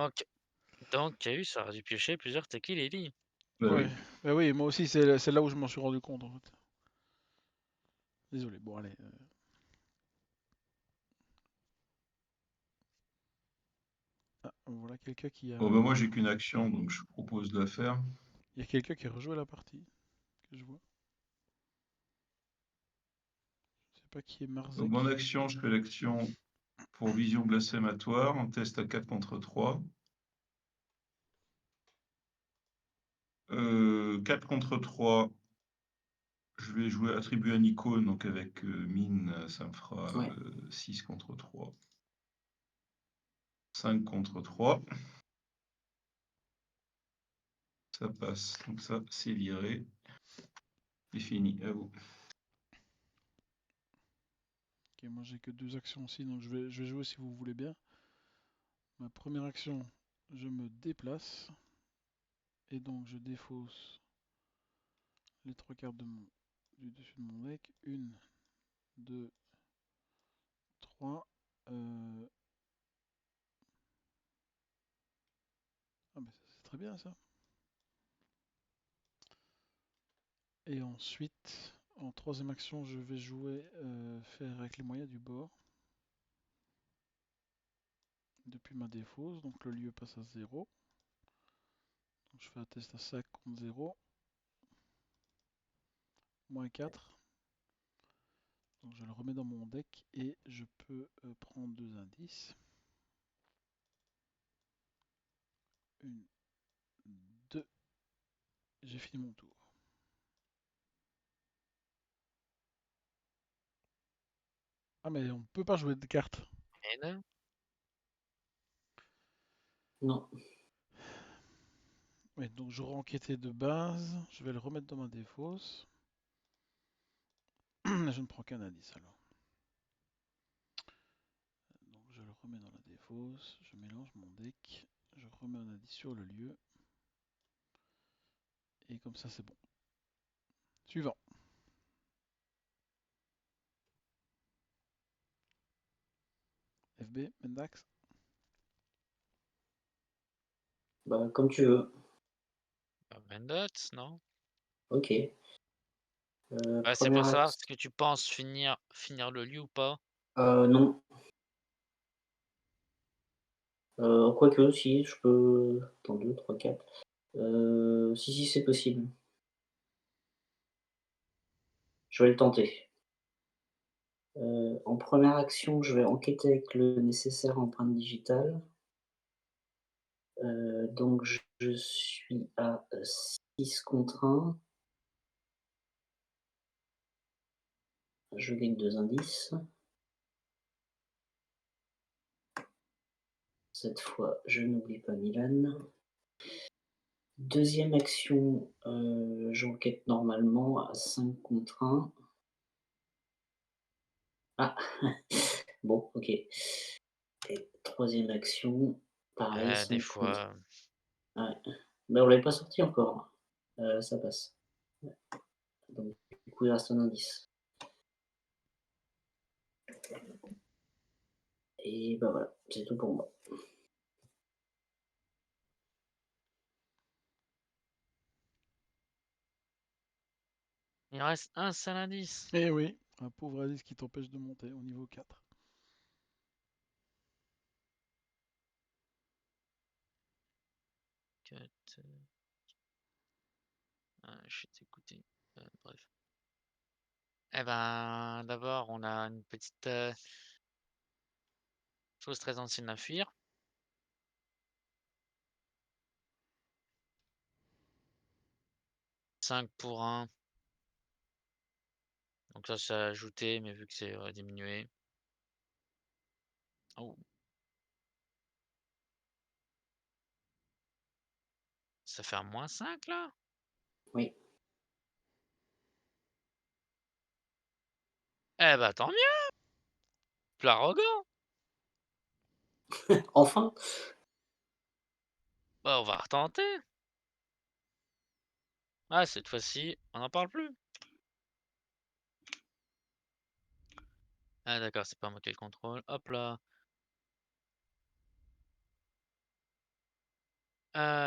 donc Cahu, ça aurait dû piocher plusieurs Tekilili. Bah Ouais, oui. bah oui, moi aussi, c'est là où je m'en suis rendu compte en fait. Désolé, bon, allez. Ah, voilà quelqu'un qui a. Bon, bah, moi, j'ai qu'une action, donc je propose de la faire. Il y a quelqu'un qui a rejoué la partie, que je vois. Je sais pas qui est Donc, Marzek. mon action, je fais l'action pour vision blasphématoire. On teste à 4 contre 3. 4 contre 3. Je vais jouer attribuer un icône, donc avec mine, ça me fera Ouais. 6 contre 3. 5 contre 3. Ça passe. Donc ça, c'est viré. C'est fini. À vous. Ok, moi j'ai que 2 actions aussi, donc je vais jouer si vous voulez bien. Ma première action, je me déplace. Et donc je défausse les 3 cartes du dessus de mon deck. 1, 2, 3. Ah bah c'est très bien ça. Et ensuite, en troisième action, je vais jouer faire avec les moyens du bord. Depuis ma défausse, donc le lieu passe à 0. Donc je fais un test à 5 contre 0. Moins 4. Donc je le remets dans mon deck et je peux prendre 2 indices. 1, 2. J'ai fini mon tour. Ah mais on peut pas jouer de cartes. Et là, Non. Oui, donc j'aurai enquêté de base. Je vais le remettre dans ma défausse. Je ne prends qu'un indice alors. Donc je le remets dans la défausse. Je mélange mon deck. Je remets un indice sur le lieu. Et comme ça c'est bon. Suivant. FB, Mendax. Bah, comme tu veux. Mendots, non? Ok. Bah, c'est pour Première savoir action. ce que tu penses finir le lieu ou pas. Non. Quoique, si, je peux. Attends, 2, 3, 4. Si, c'est possible. Je vais le tenter. En première action, je vais enquêter avec le nécessaire empreinte digitale. Donc je suis à 6 contre 1. Je gagne 2 indices. Cette fois, je n'oublie pas Milan. Deuxième action, j'enquête normalement à 5 contre 1. Ah! Bon, OK. Et troisième action, pareil, Des 5 contre fois. ouais. Mais on l'avait pas sorti encore. Ça passe. Ouais. Donc du coup, il reste un indice. Et bah, voilà, c'est tout pour moi. Il reste un seul indice. Eh oui, un pauvre indice qui t'empêche de monter au niveau 4. Je suis écouté. Bref. Eh ben, d'abord, on a une petite chose très ancienne à fuir. « 5 pour 1. Donc ça, c'est ajouté, mais vu que c'est diminué. Oh. Ça fait un moins 5 là? Oui. Eh bah tant mieux! Plus arrogant! Enfin! Bah on va retenter. Ah, cette fois-ci, on n'en parle plus. Ah d'accord, c'est pas moi qui ai le contrôle. Hop là.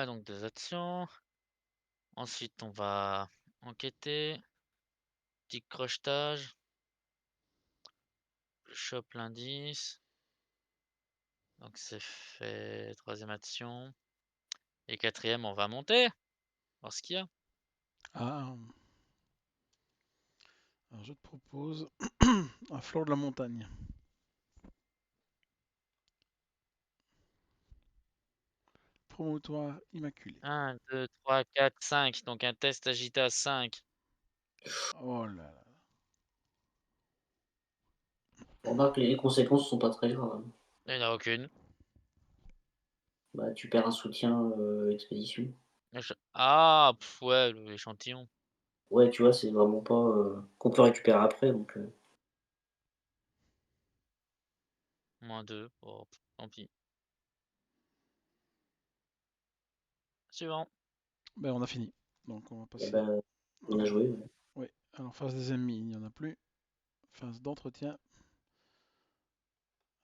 Donc des actions. Ensuite, on va enquêter. Petit crochetage. Je chope l'indice. Donc c'est fait. Troisième action. Et quatrième, on va monter. Voir ce qu'il y a. Ah. Alors je te propose un flanc de la montagne. Promontoire immaculé. 1, 2, 3, 4, 5. Donc un test agité à 5. Oh là là. Remarque, les conséquences sont pas très graves. Il n'y en a aucune. Bah, tu perds un soutien expédition. Ah, ouais, l'échantillon. Ouais, tu vois, c'est vraiment pas qu'on peut récupérer après. Donc, -2. Oh, tant pis. Suivant. Ben, on a fini. Donc on va eh passer. ben, bien joué. Ouais. Oui. Alors phase des ennemis, il n'y en a plus. Phase d'entretien.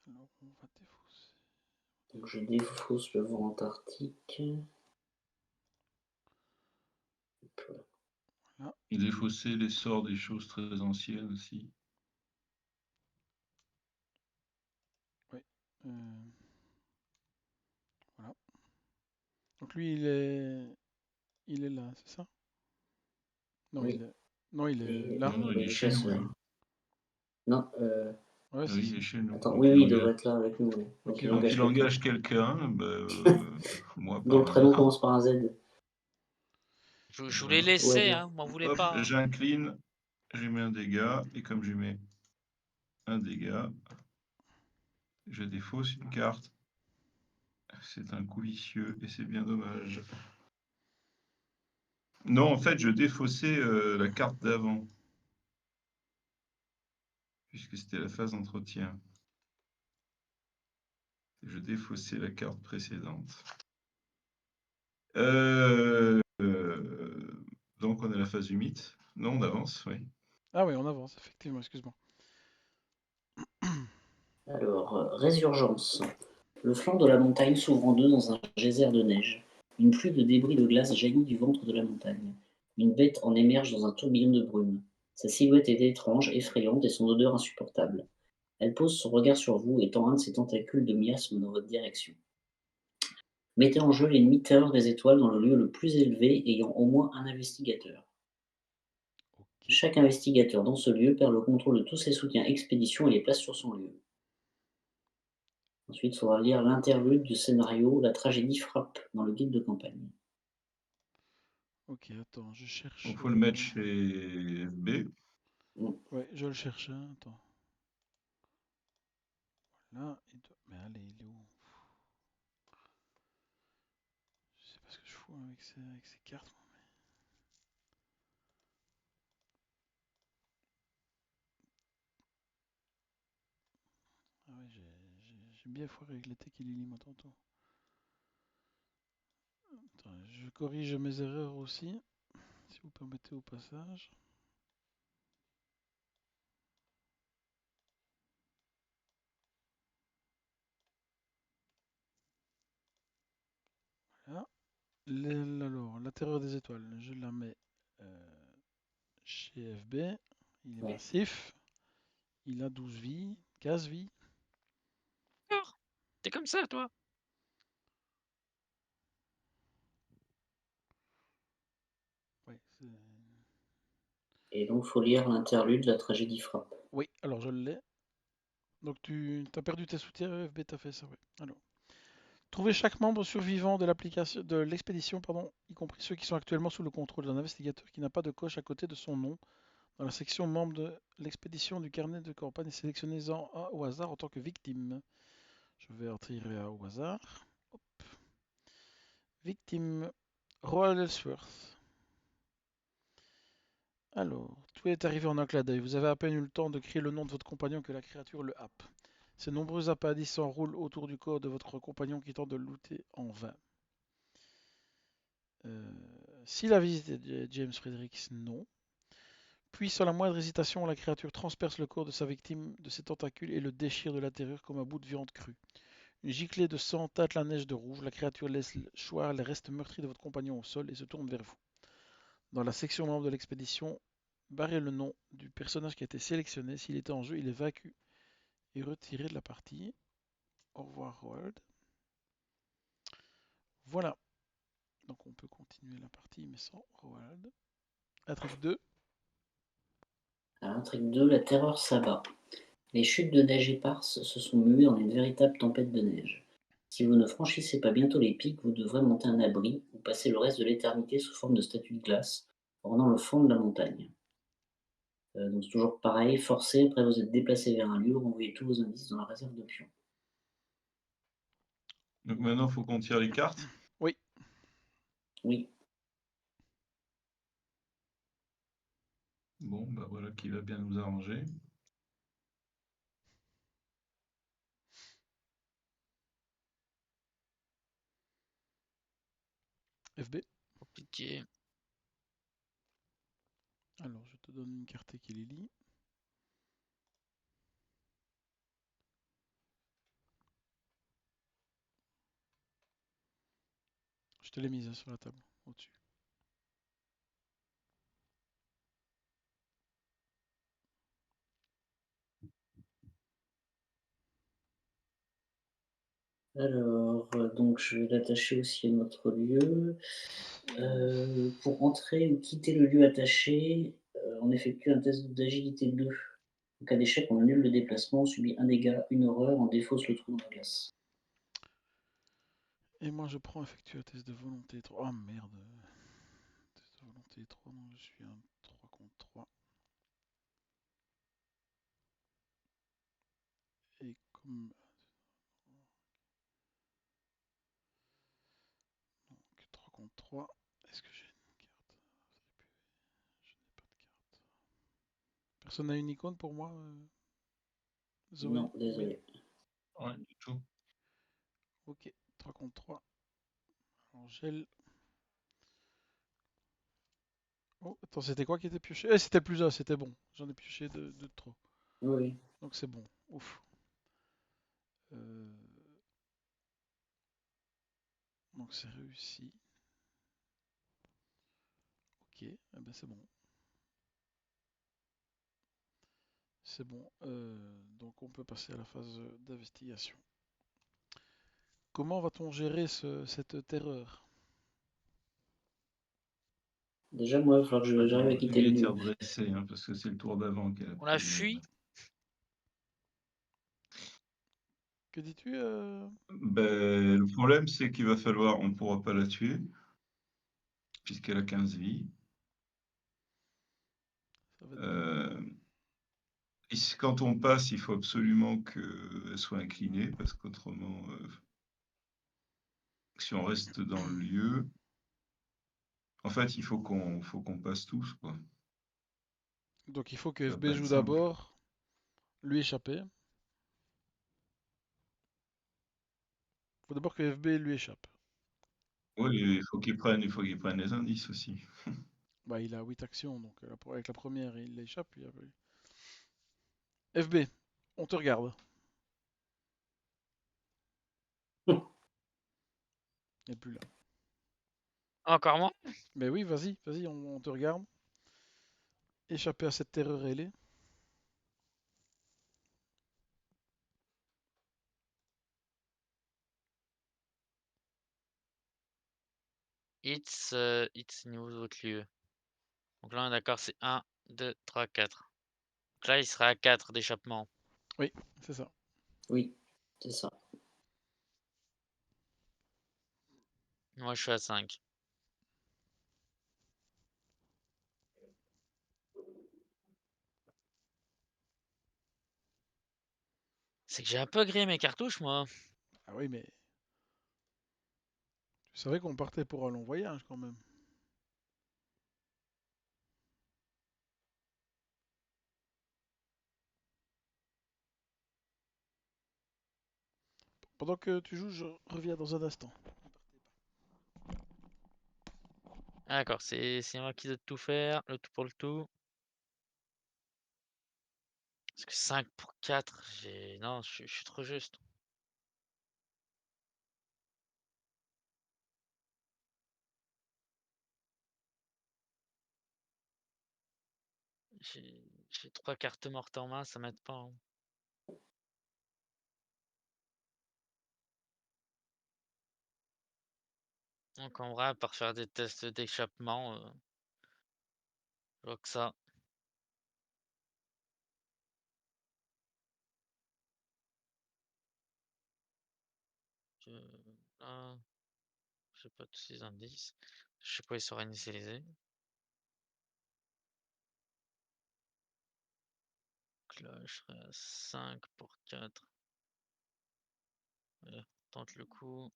Alors on va défausser. Donc, je défausse le vent antarctique. Voilà. Il défaussait les sorts des choses très anciennes aussi. Oui. Voilà. Donc lui il est là, c'est ça? Non, Oui. il est Et, là. Non, il est le chez nous, chasseur. lui. Non, Ouais, Ah c'est oui, il ça. est chez nous. attends, Donc oui, il oui, il devrait engage, être là avec nous. Ouais. Ok, Donc il donc engage il quelqu'un. engage quelqu'un, moi Dont le par prénom hasard. commence par un Z. Je vous l'ai Voilà. Tout va laissé, bien. hein, m'en voulez Hop, pas. Hein. j'incline, j'y mets un dégât, et comme j'y mets un dégât, je défausse une carte. C'est un coup vicieux et c'est bien dommage. Non, en fait, je défaussais la carte d'avant, puisque c'était la phase d'entretien. Je défaussais la carte précédente. Donc on est à la phase du mythe. Non, on avance, oui. Ah oui, on avance, effectivement, excuse-moi. Alors, résurgence. Le flanc de la montagne s'ouvre en deux dans un geyser de neige. Une pluie de débris de glace jaillit du ventre de la montagne. Une bête en émerge dans un tourbillon de brume. Sa silhouette est étrange, effrayante et son odeur insupportable. Elle pose son regard sur vous et tend un de ses tentacules de miasme dans votre direction. Mettez en jeu l'ennemi terreur des étoiles dans le lieu le plus élevé ayant au moins un investigateur. Ok. Chaque investigateur dans ce lieu perd le contrôle de tous ses soutiens expéditions et les place sur son lieu. Ensuite, il faudra lire l'interlude du scénario La tragédie frappe dans le guide de campagne. Ok, attends, je cherche. Il faut le mettre chez FB. Ouais, je le cherche, hein, attends. Là, mais allez, il est où? Je sais pas ce que je fous avec ces cartes. Moi. Ah ouais, j'ai bien foiré avec les Tekilili, moi, tantôt. Attends, je corrige mes erreurs aussi, si vous permettez au passage. Voilà. Alors, la terreur des étoiles, je la mets chez FB. Il est Ouais. massif. Il a 12 vies, 15 vies. Alors, t'es comme ça, toi. Ouais, Et donc, il faut lire l'interlude La tragédie frappe. oui, alors je l'ai. Donc tu as perdu tes soutiens, FB t'as fait ça, oui. Alors, trouvez chaque membre survivant de l'expédition, y compris ceux qui sont actuellement sous le contrôle d'un investigateur qui n'a pas de coche à côté de son nom, dans la section membre de l'expédition du carnet de campagne et sélectionnez-en un au hasard en tant que victime. Je vais en tirer un au hasard. Hop. Victime, Roald Ellsworth. Alors, tout est arrivé en un clin d'œil. Vous avez à peine eu le temps de crier le nom de votre compagnon que la créature le happe. Ces nombreux appendices s'enroulent autour du corps de votre compagnon qui tente de le looter en vain. S'il a visité James Fredericks, non. Puis, sans la moindre hésitation, la créature transperce le corps de sa victime de ses tentacules et le déchire de l'intérieur comme un bout de viande crue. Une giclée de sang teinte la neige de rouge. La créature laisse choir les restes meurtris de votre compagnon au sol et se tourne vers vous. Dans la section membre de l'expédition, barrez le nom du personnage qui a été sélectionné. S'il était en jeu, il est vaincu et retiré de la partie. Au revoir, Roald. Voilà. Donc on peut continuer la partie, mais sans Roald. Intrigue 2. Alors, intrigue 2, La terreur s'abat. Les chutes de neige éparses se sont muées en une véritable tempête de neige. Si vous ne franchissez pas bientôt les pics, vous devrez monter un abri ou passer le reste de l'éternité sous forme de statue de glace, ornant le fond de la montagne. Donc c'est toujours pareil, forcé, après vous êtes déplacé vers un lieu, renvoyez tous vos indices dans la réserve de pions. Donc maintenant, il faut qu'on tire les cartes. Oui. Oui, Bon, bah voilà qui va bien nous arranger. FB. Compliqué. Alors, je te donne une carte qui les lie. Je te l'ai mise sur la table, au-dessus. Alors, donc je vais l'attacher aussi à notre lieu. Pour entrer ou quitter le lieu attaché, on effectue un test d'agilité 2. En cas d'échec, on annule le déplacement, on subit un dégât, une horreur, on défausse le trou dans la glace. Et moi, je prends effectuer un test de volonté 3. Ah merde. Test de volonté 3, non, je suis un 3 contre 3. Et comme. Donc, 3 contre 3. Est-ce que j'ai une carte? Je n'ai pas de carte. Personne n'a une icône pour moi, Zoé? Non, Oui. désolé. Rien du tout. Ok, 3 contre 3. Alors, gel. Oh, attends, c'était quoi qui était pioché? Eh, c'était plus A, c'était bon. J'en ai pioché de trop. Oui, Donc c'est bon. Ouf. Euh, Donc c'est réussi. Ok, eh ben c'est bon. C'est bon. Donc on peut passer à la phase d'investigation. Comment va-t-on gérer cette terreur? déjà, moi, il va falloir que j'arrive à quitter le Lui était lieu. redressé, hein, parce que c'est le tour d'avant qu'elle a On la pris. fuit. Que dis-tu Ben, le problème, c'est qu'il va falloir, on ne pourra pas la tuer, puisqu'elle a 15 vies. Ça va être Euh, Quand on passe, il faut absolument qu'elle soit inclinée, parce qu'autrement, si on reste dans le lieu, en fait, il faut qu'on passe tous, quoi. Donc il faut que Ça va FB pas être joue simple. d'abord, lui échapper. Il faut d'abord que FB lui échappe. Oui, il faut qu'il prenne les indices aussi. Bah il a 8 actions, donc avec la première il échappe. Puis après... FB, on te regarde. Il n'est plus là. Encore moins. Mais oui, vas-y, vas-y, on te regarde. Échapper à cette terreur ailée. It's niveau de votre lieu. Donc là, on est d'accord, c'est 1, 2, 3, 4. Donc là, il sera à 4 d'échappement. Oui, c'est ça. Oui, c'est ça. Moi, je suis à 5. C'est que j'ai un peu grillé mes cartouches, moi. Ah oui, mais tu savais qu'on partait pour un long voyage quand même. Pendant que tu joues, je reviens dans un instant. Ah, d'accord, c'est moi qui dois tout faire, le tout pour le tout. Parce que 5 pour 4, j'ai. Non, je suis trop juste. J'ai 3 cartes mortes en main, ça m'aide pas, hein. Donc en vrai, à part faire des tests d'échappement, je vois que ça. Je... Là, j'ai pas tous ces indices. Je sais pas, ils sont réinitialisés. Donc là, je serai à 5 pour 4. Tente le coup.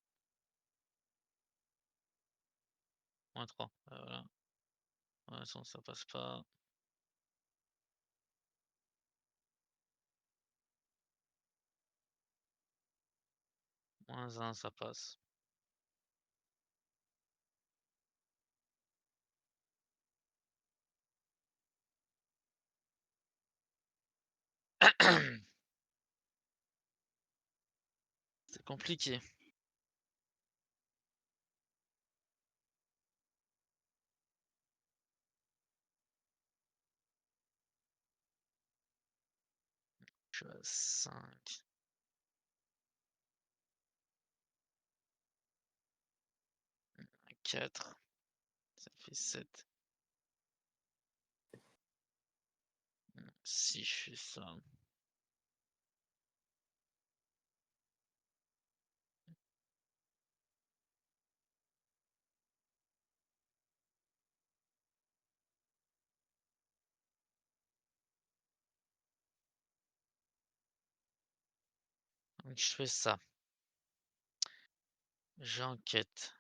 -3. Voilà. Ouais, ça passe pas. -1, ça passe. C'est compliqué. Je suis à 5. 4. Ça fait 7. Si je fais ça. Donc je fais ça. J'enquête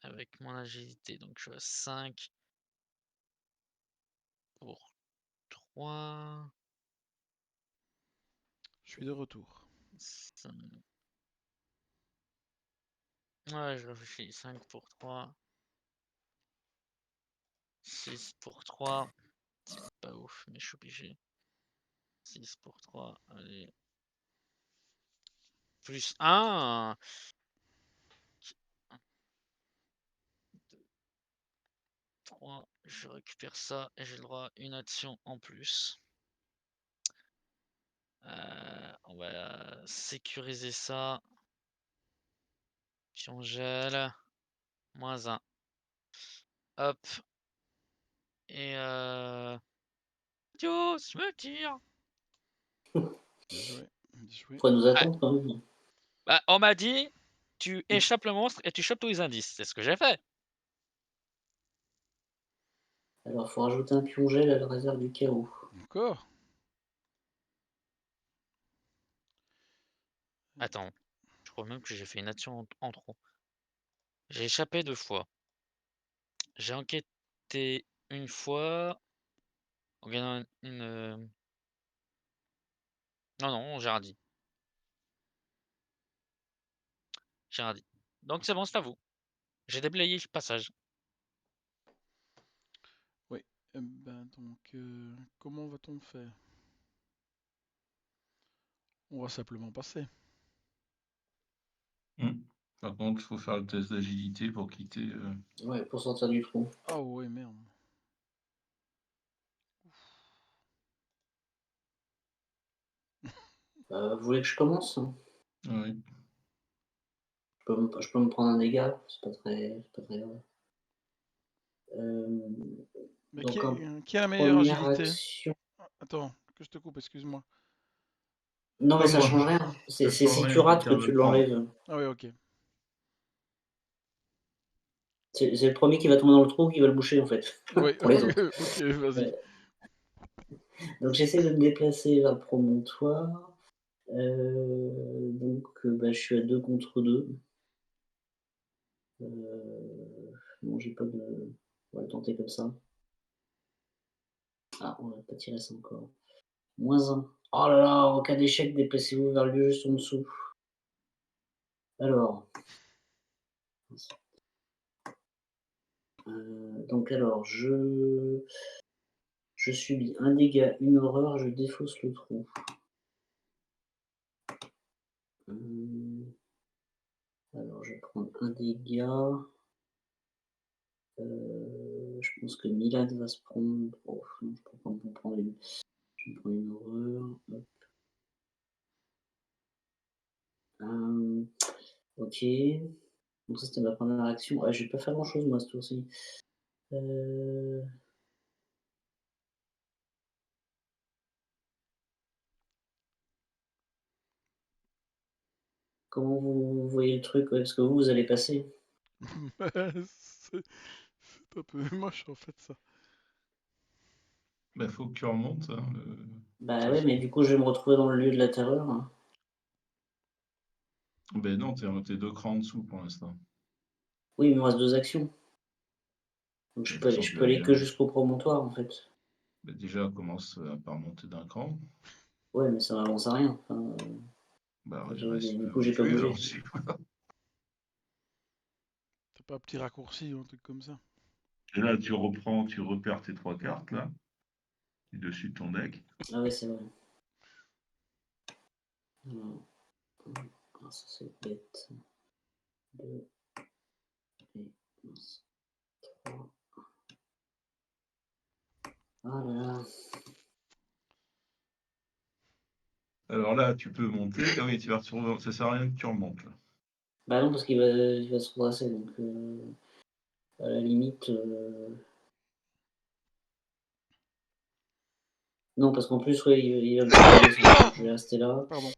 avec mon agilité. Donc je suis à 5 pour 3. Je suis de retour. 5. Ouais, je réfléchis. 5 pour 3. 6 pour 3. C'est pas ouf, mais je suis obligé. 6 pour 3. Allez. Plus 1. 3. Je récupère ça et j'ai le droit à une action en plus. On va sécuriser ça. Puis on gèle. -1. Hop. Et Dios, me tire. Bien joué. Bien joué. Faut nous attendre quand même. Bah, on m'a dit, tu échappes le monstre et tu chopes tous les indices. C'est ce que j'ai fait. Alors, faut rajouter un pion gel à la réserve du chaos. Encore? Attends, je crois même que j'ai fait une action en trop. J'ai échappé 2 fois. J'ai enquêté une fois en gagnant une. Non, non, j'ai rien dit. J'ai rien dit. Donc c'est bon, c'est à vous. J'ai déblayé le passage. Oui. Ben donc, comment va-t-on faire? On va simplement passer. Par contre, il faut faire le test d'agilité pour quitter. Ouais, pour sortir du trou. Ah ouais, merde. Vous voulez que je commence? Oui. Je peux me prendre un dégât, c'est pas très grave. Mais Donc en qui a la meilleure première agilité? action. Attends, que je te coupe, excuse-moi. Non, mais Pas ça moi. change rien. C'est Ça change si rien, tu je rates que garde tu le prendre. l'enlèves. Ah oui, ok. C'est le premier qui va tomber dans le trou qui va le boucher en fait. Oui, Pour les autres. ok, vas-y. Donc j'essaie de me déplacer vers le promontoire. Donc bah, je suis à 2 contre 2. Non, j'ai pas de. On va le tenter comme ça. Ah, on va pas tirer ça encore. -1. Oh là là, en cas d'échec, déplacez-vous vers le lieu juste en dessous. Alors. Donc alors, je subis un dégât, une horreur, je défausse le trou. Alors, je vais prendre un dégât. Je pense que Milad va se prendre. Oh, non, je peux pas me prendre une. Je vais me prendre une horreur. Hop. Ok. Donc ça c'était ma première action. Ouais, je vais pas faire grand chose moi ce tour-ci. Comment vous voyez le truc? Ouais, parce que vous allez passer. C'est un peu moche en fait ça. Bah, faut que tu remontes. Hein, Bah ouais, mais du coup je vais me retrouver dans le lieu de la terreur. Hein. Ben non, t'es 2 crans en dessous pour l'instant. Oui, mais il me reste 2 actions. Donc De toute façon, je tu peux vas aller bien. que jusqu'au promontoire en fait. Ben déjà, commence par monter d'un cran. Ouais, mais ça n'avance à rien. Enfin, Bah, Du reste coup, j'ai pas tué, bougé. alors, si- T'as pas un petit raccourci ou un truc comme ça? Et là, tu repères tes 3 cartes, là, dessus de ton deck. Ah ouais, c'est vrai. Alors, ça c'est bête. 2 et mince, 3. Ah là là. Alors là, tu peux monter. Ah oui, ça sert à rien que tu remontes, là. Bah non, parce il va se redresser, donc à la limite. Non, parce qu'en plus, ouais, il va me faire redescendre. Je vais rester là. Pardon.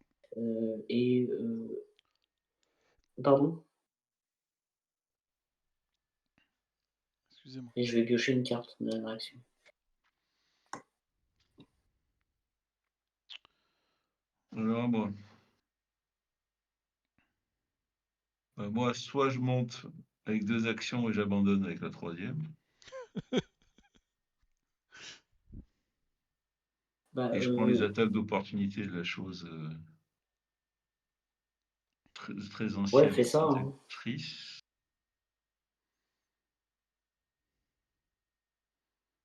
Et. Pardon? Excusez-moi. Et je vais piocher une carte de la réaction. Alors, bon. Moi, soit je monte avec 2 actions et j'abandonne avec la 3e. Bah, Et je prends les attaques d'opportunité de la chose très ouais, ancienne fais ça. Hein. protectrice.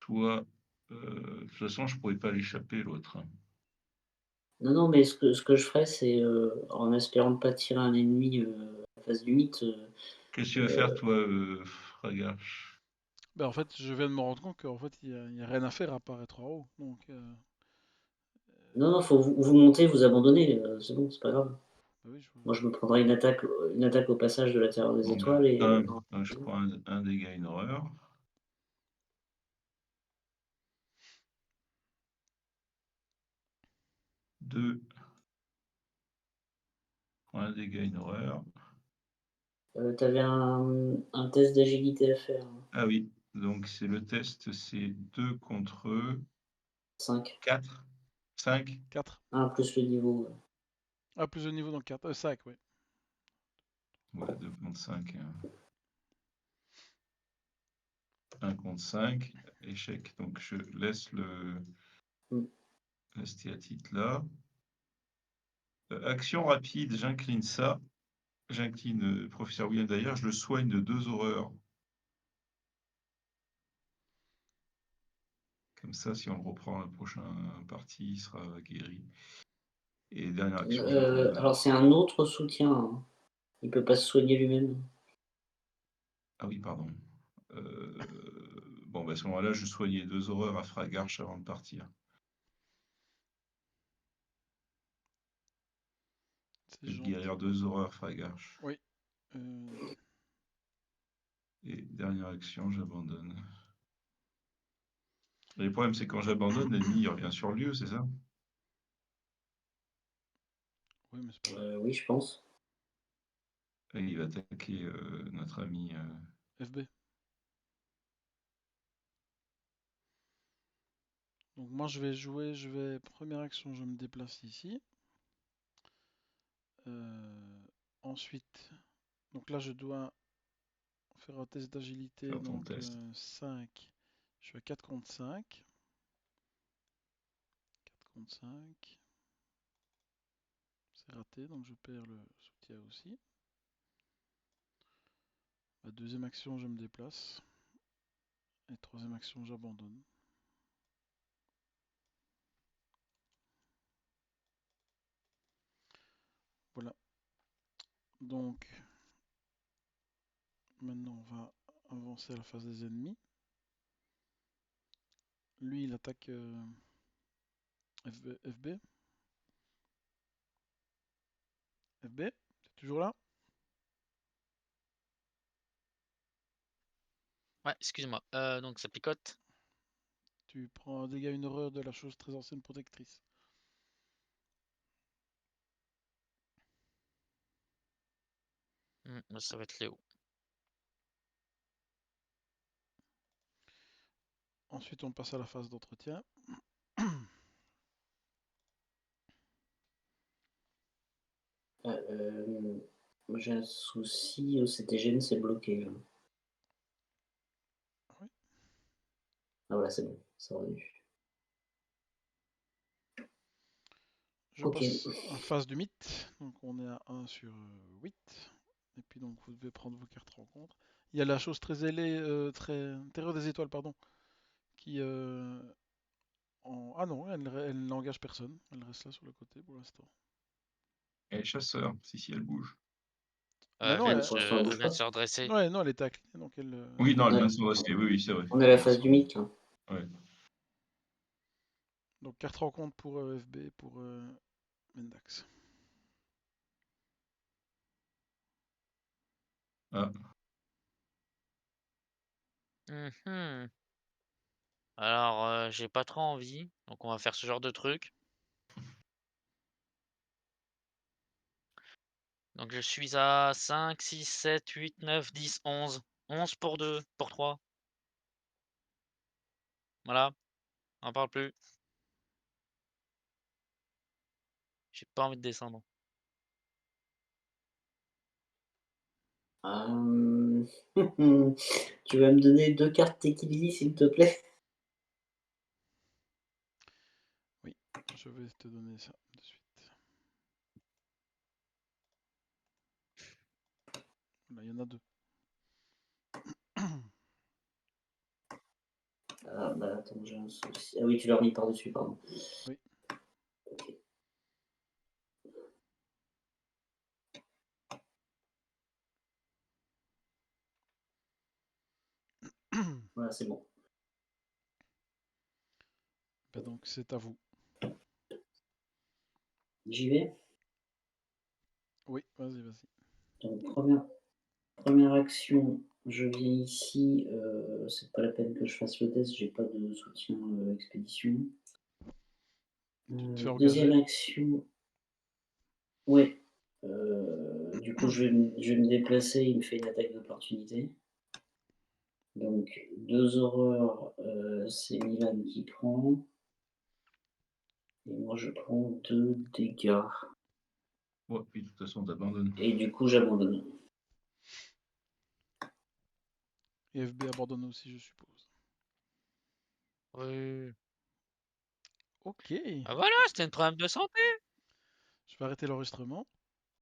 Soit, de toute façon, je pourrais pas l'échapper, l'autre. Hein. Non, non, mais ce que je ferais, c'est en espérant ne pas tirer un ennemi en face du mythe. Qu'est-ce que tu veux faire, toi, Fragache? Bah, en fait, je viens de me rendre compte qu'en fait, il y a rien à faire à part être en haut. Donc, Non, non, faut vous montez, vous abandonnez. C'est bon, c'est pas grave. bah oui, Moi, je me prendrai une attaque au passage de la Terreur des Bon, Étoiles et. je prends un dégât, une horreur. 2, un dégât, une horreur. T'avais un test d'agilité à faire. Ah oui, donc c'est le test, c'est 2 contre 5. 4, 5. 4. 1 plus le niveau. Ah, plus de niveau dans 4. 5, oui. Ouais, 2 contre 5. 1 contre 5, échec. Donc je laisse le stéatite là. Action rapide, j'incline ça. J'incline professeur William d'ailleurs, je le soigne de 2 horreurs. Comme ça, si on le reprend la prochaine partie, il sera guéri. Et dernière action, j'abandonne. Alors, c'est un autre soutien. Hein. Il peut pas se soigner lui-même. Ah oui, pardon. Bon, bah, à ce moment-là, je soignais 2 horreurs à Fragarche avant de partir. C'est Et de gentil. guérir 2 horreurs Fragarche. Oui. Et dernière action, j'abandonne. Le problème, c'est quand j'abandonne, l'ennemi il revient sur lieu, c'est ça? Oui, mais c'est pas grave. Oui, je pense. Et il va attaquer notre ami. FB. Donc moi je vais jouer, première action, je me déplace ici. Ensuite, donc là je dois faire un test d'agilité, Faire ton donc test. 5. Je suis à 4 contre 5. 4 contre 5. C'est raté, donc je perds le soutien aussi. La deuxième action, je me déplace. Et troisième action, j'abandonne. Voilà. Donc, maintenant, on va avancer à la phase des ennemis. Lui, il attaque FB. FB, t'es toujours là? Ouais, excuse-moi. Donc ça picote. Tu prends un dégât, une horreur de la chose très ancienne protectrice. Ça va être Léo. Ensuite, on passe à la phase d'entretien. Moi, j'ai un souci. CTGN, c'est bloqué. Là. Oui. Ah voilà, c'est bon. C'est revenu. Je Ok. passe en face du mythe. Donc on est à 1 sur 8. Et puis donc vous devez prendre vos cartes rencontre. Il y a la chose très ailée, très terreur des étoiles, pardon, qui ah non, elle n'engage personne. Elle reste là sur le côté pour l'instant. Et chasseur, si elle bouge. Bah non, Pour l'instant, elle Elle bouge vient de pas. se redresser. ouais, non, elle était inclinée, donc elle. Oui, non, elle Ouais. vient de se redresser. Oui, c'est vrai. On est à la phase du mythe, là. Ouais. Donc carte rencontre pour FB, pour Mendax. Ah, Mhm. Alors, j'ai pas trop envie, donc on va faire ce genre de truc. Donc je suis à 5, 6, 7, 8, 9, 10, 11. 11 pour 2, pour 3. Voilà, on en parle plus. J'ai pas envie de descendre. Tu vas me donner 2 cartes Tekili, s'il te plaît? Oui, je vais te donner ça de suite. Là, il y en a 2. Ah bah attends, j'ai un souci. Ah oui, tu l'as remis par-dessus, pardon. Oui. Ok. Voilà, c'est bon. Bah donc c'est à vous. J'y vais. Oui, vas-y, vas-y. Donc, première action, je viens ici. C'est pas la peine que je fasse le test, j'ai pas de soutien expédition. Tu te fais Deuxième engager. action. Ouais. Du coup, je vais me déplacer, il me fait une attaque d'opportunité. Donc, 2 horreurs, c'est Milan qui prend. Et moi, je prends 2 dégâts. ouais, puis de toute façon, t'abandonnes. Et du coup, j'abandonne. Et FB abandonne aussi, je suppose. Oui. Ok. Ah voilà, c'était un problème de santé. Je vais arrêter l'enregistrement.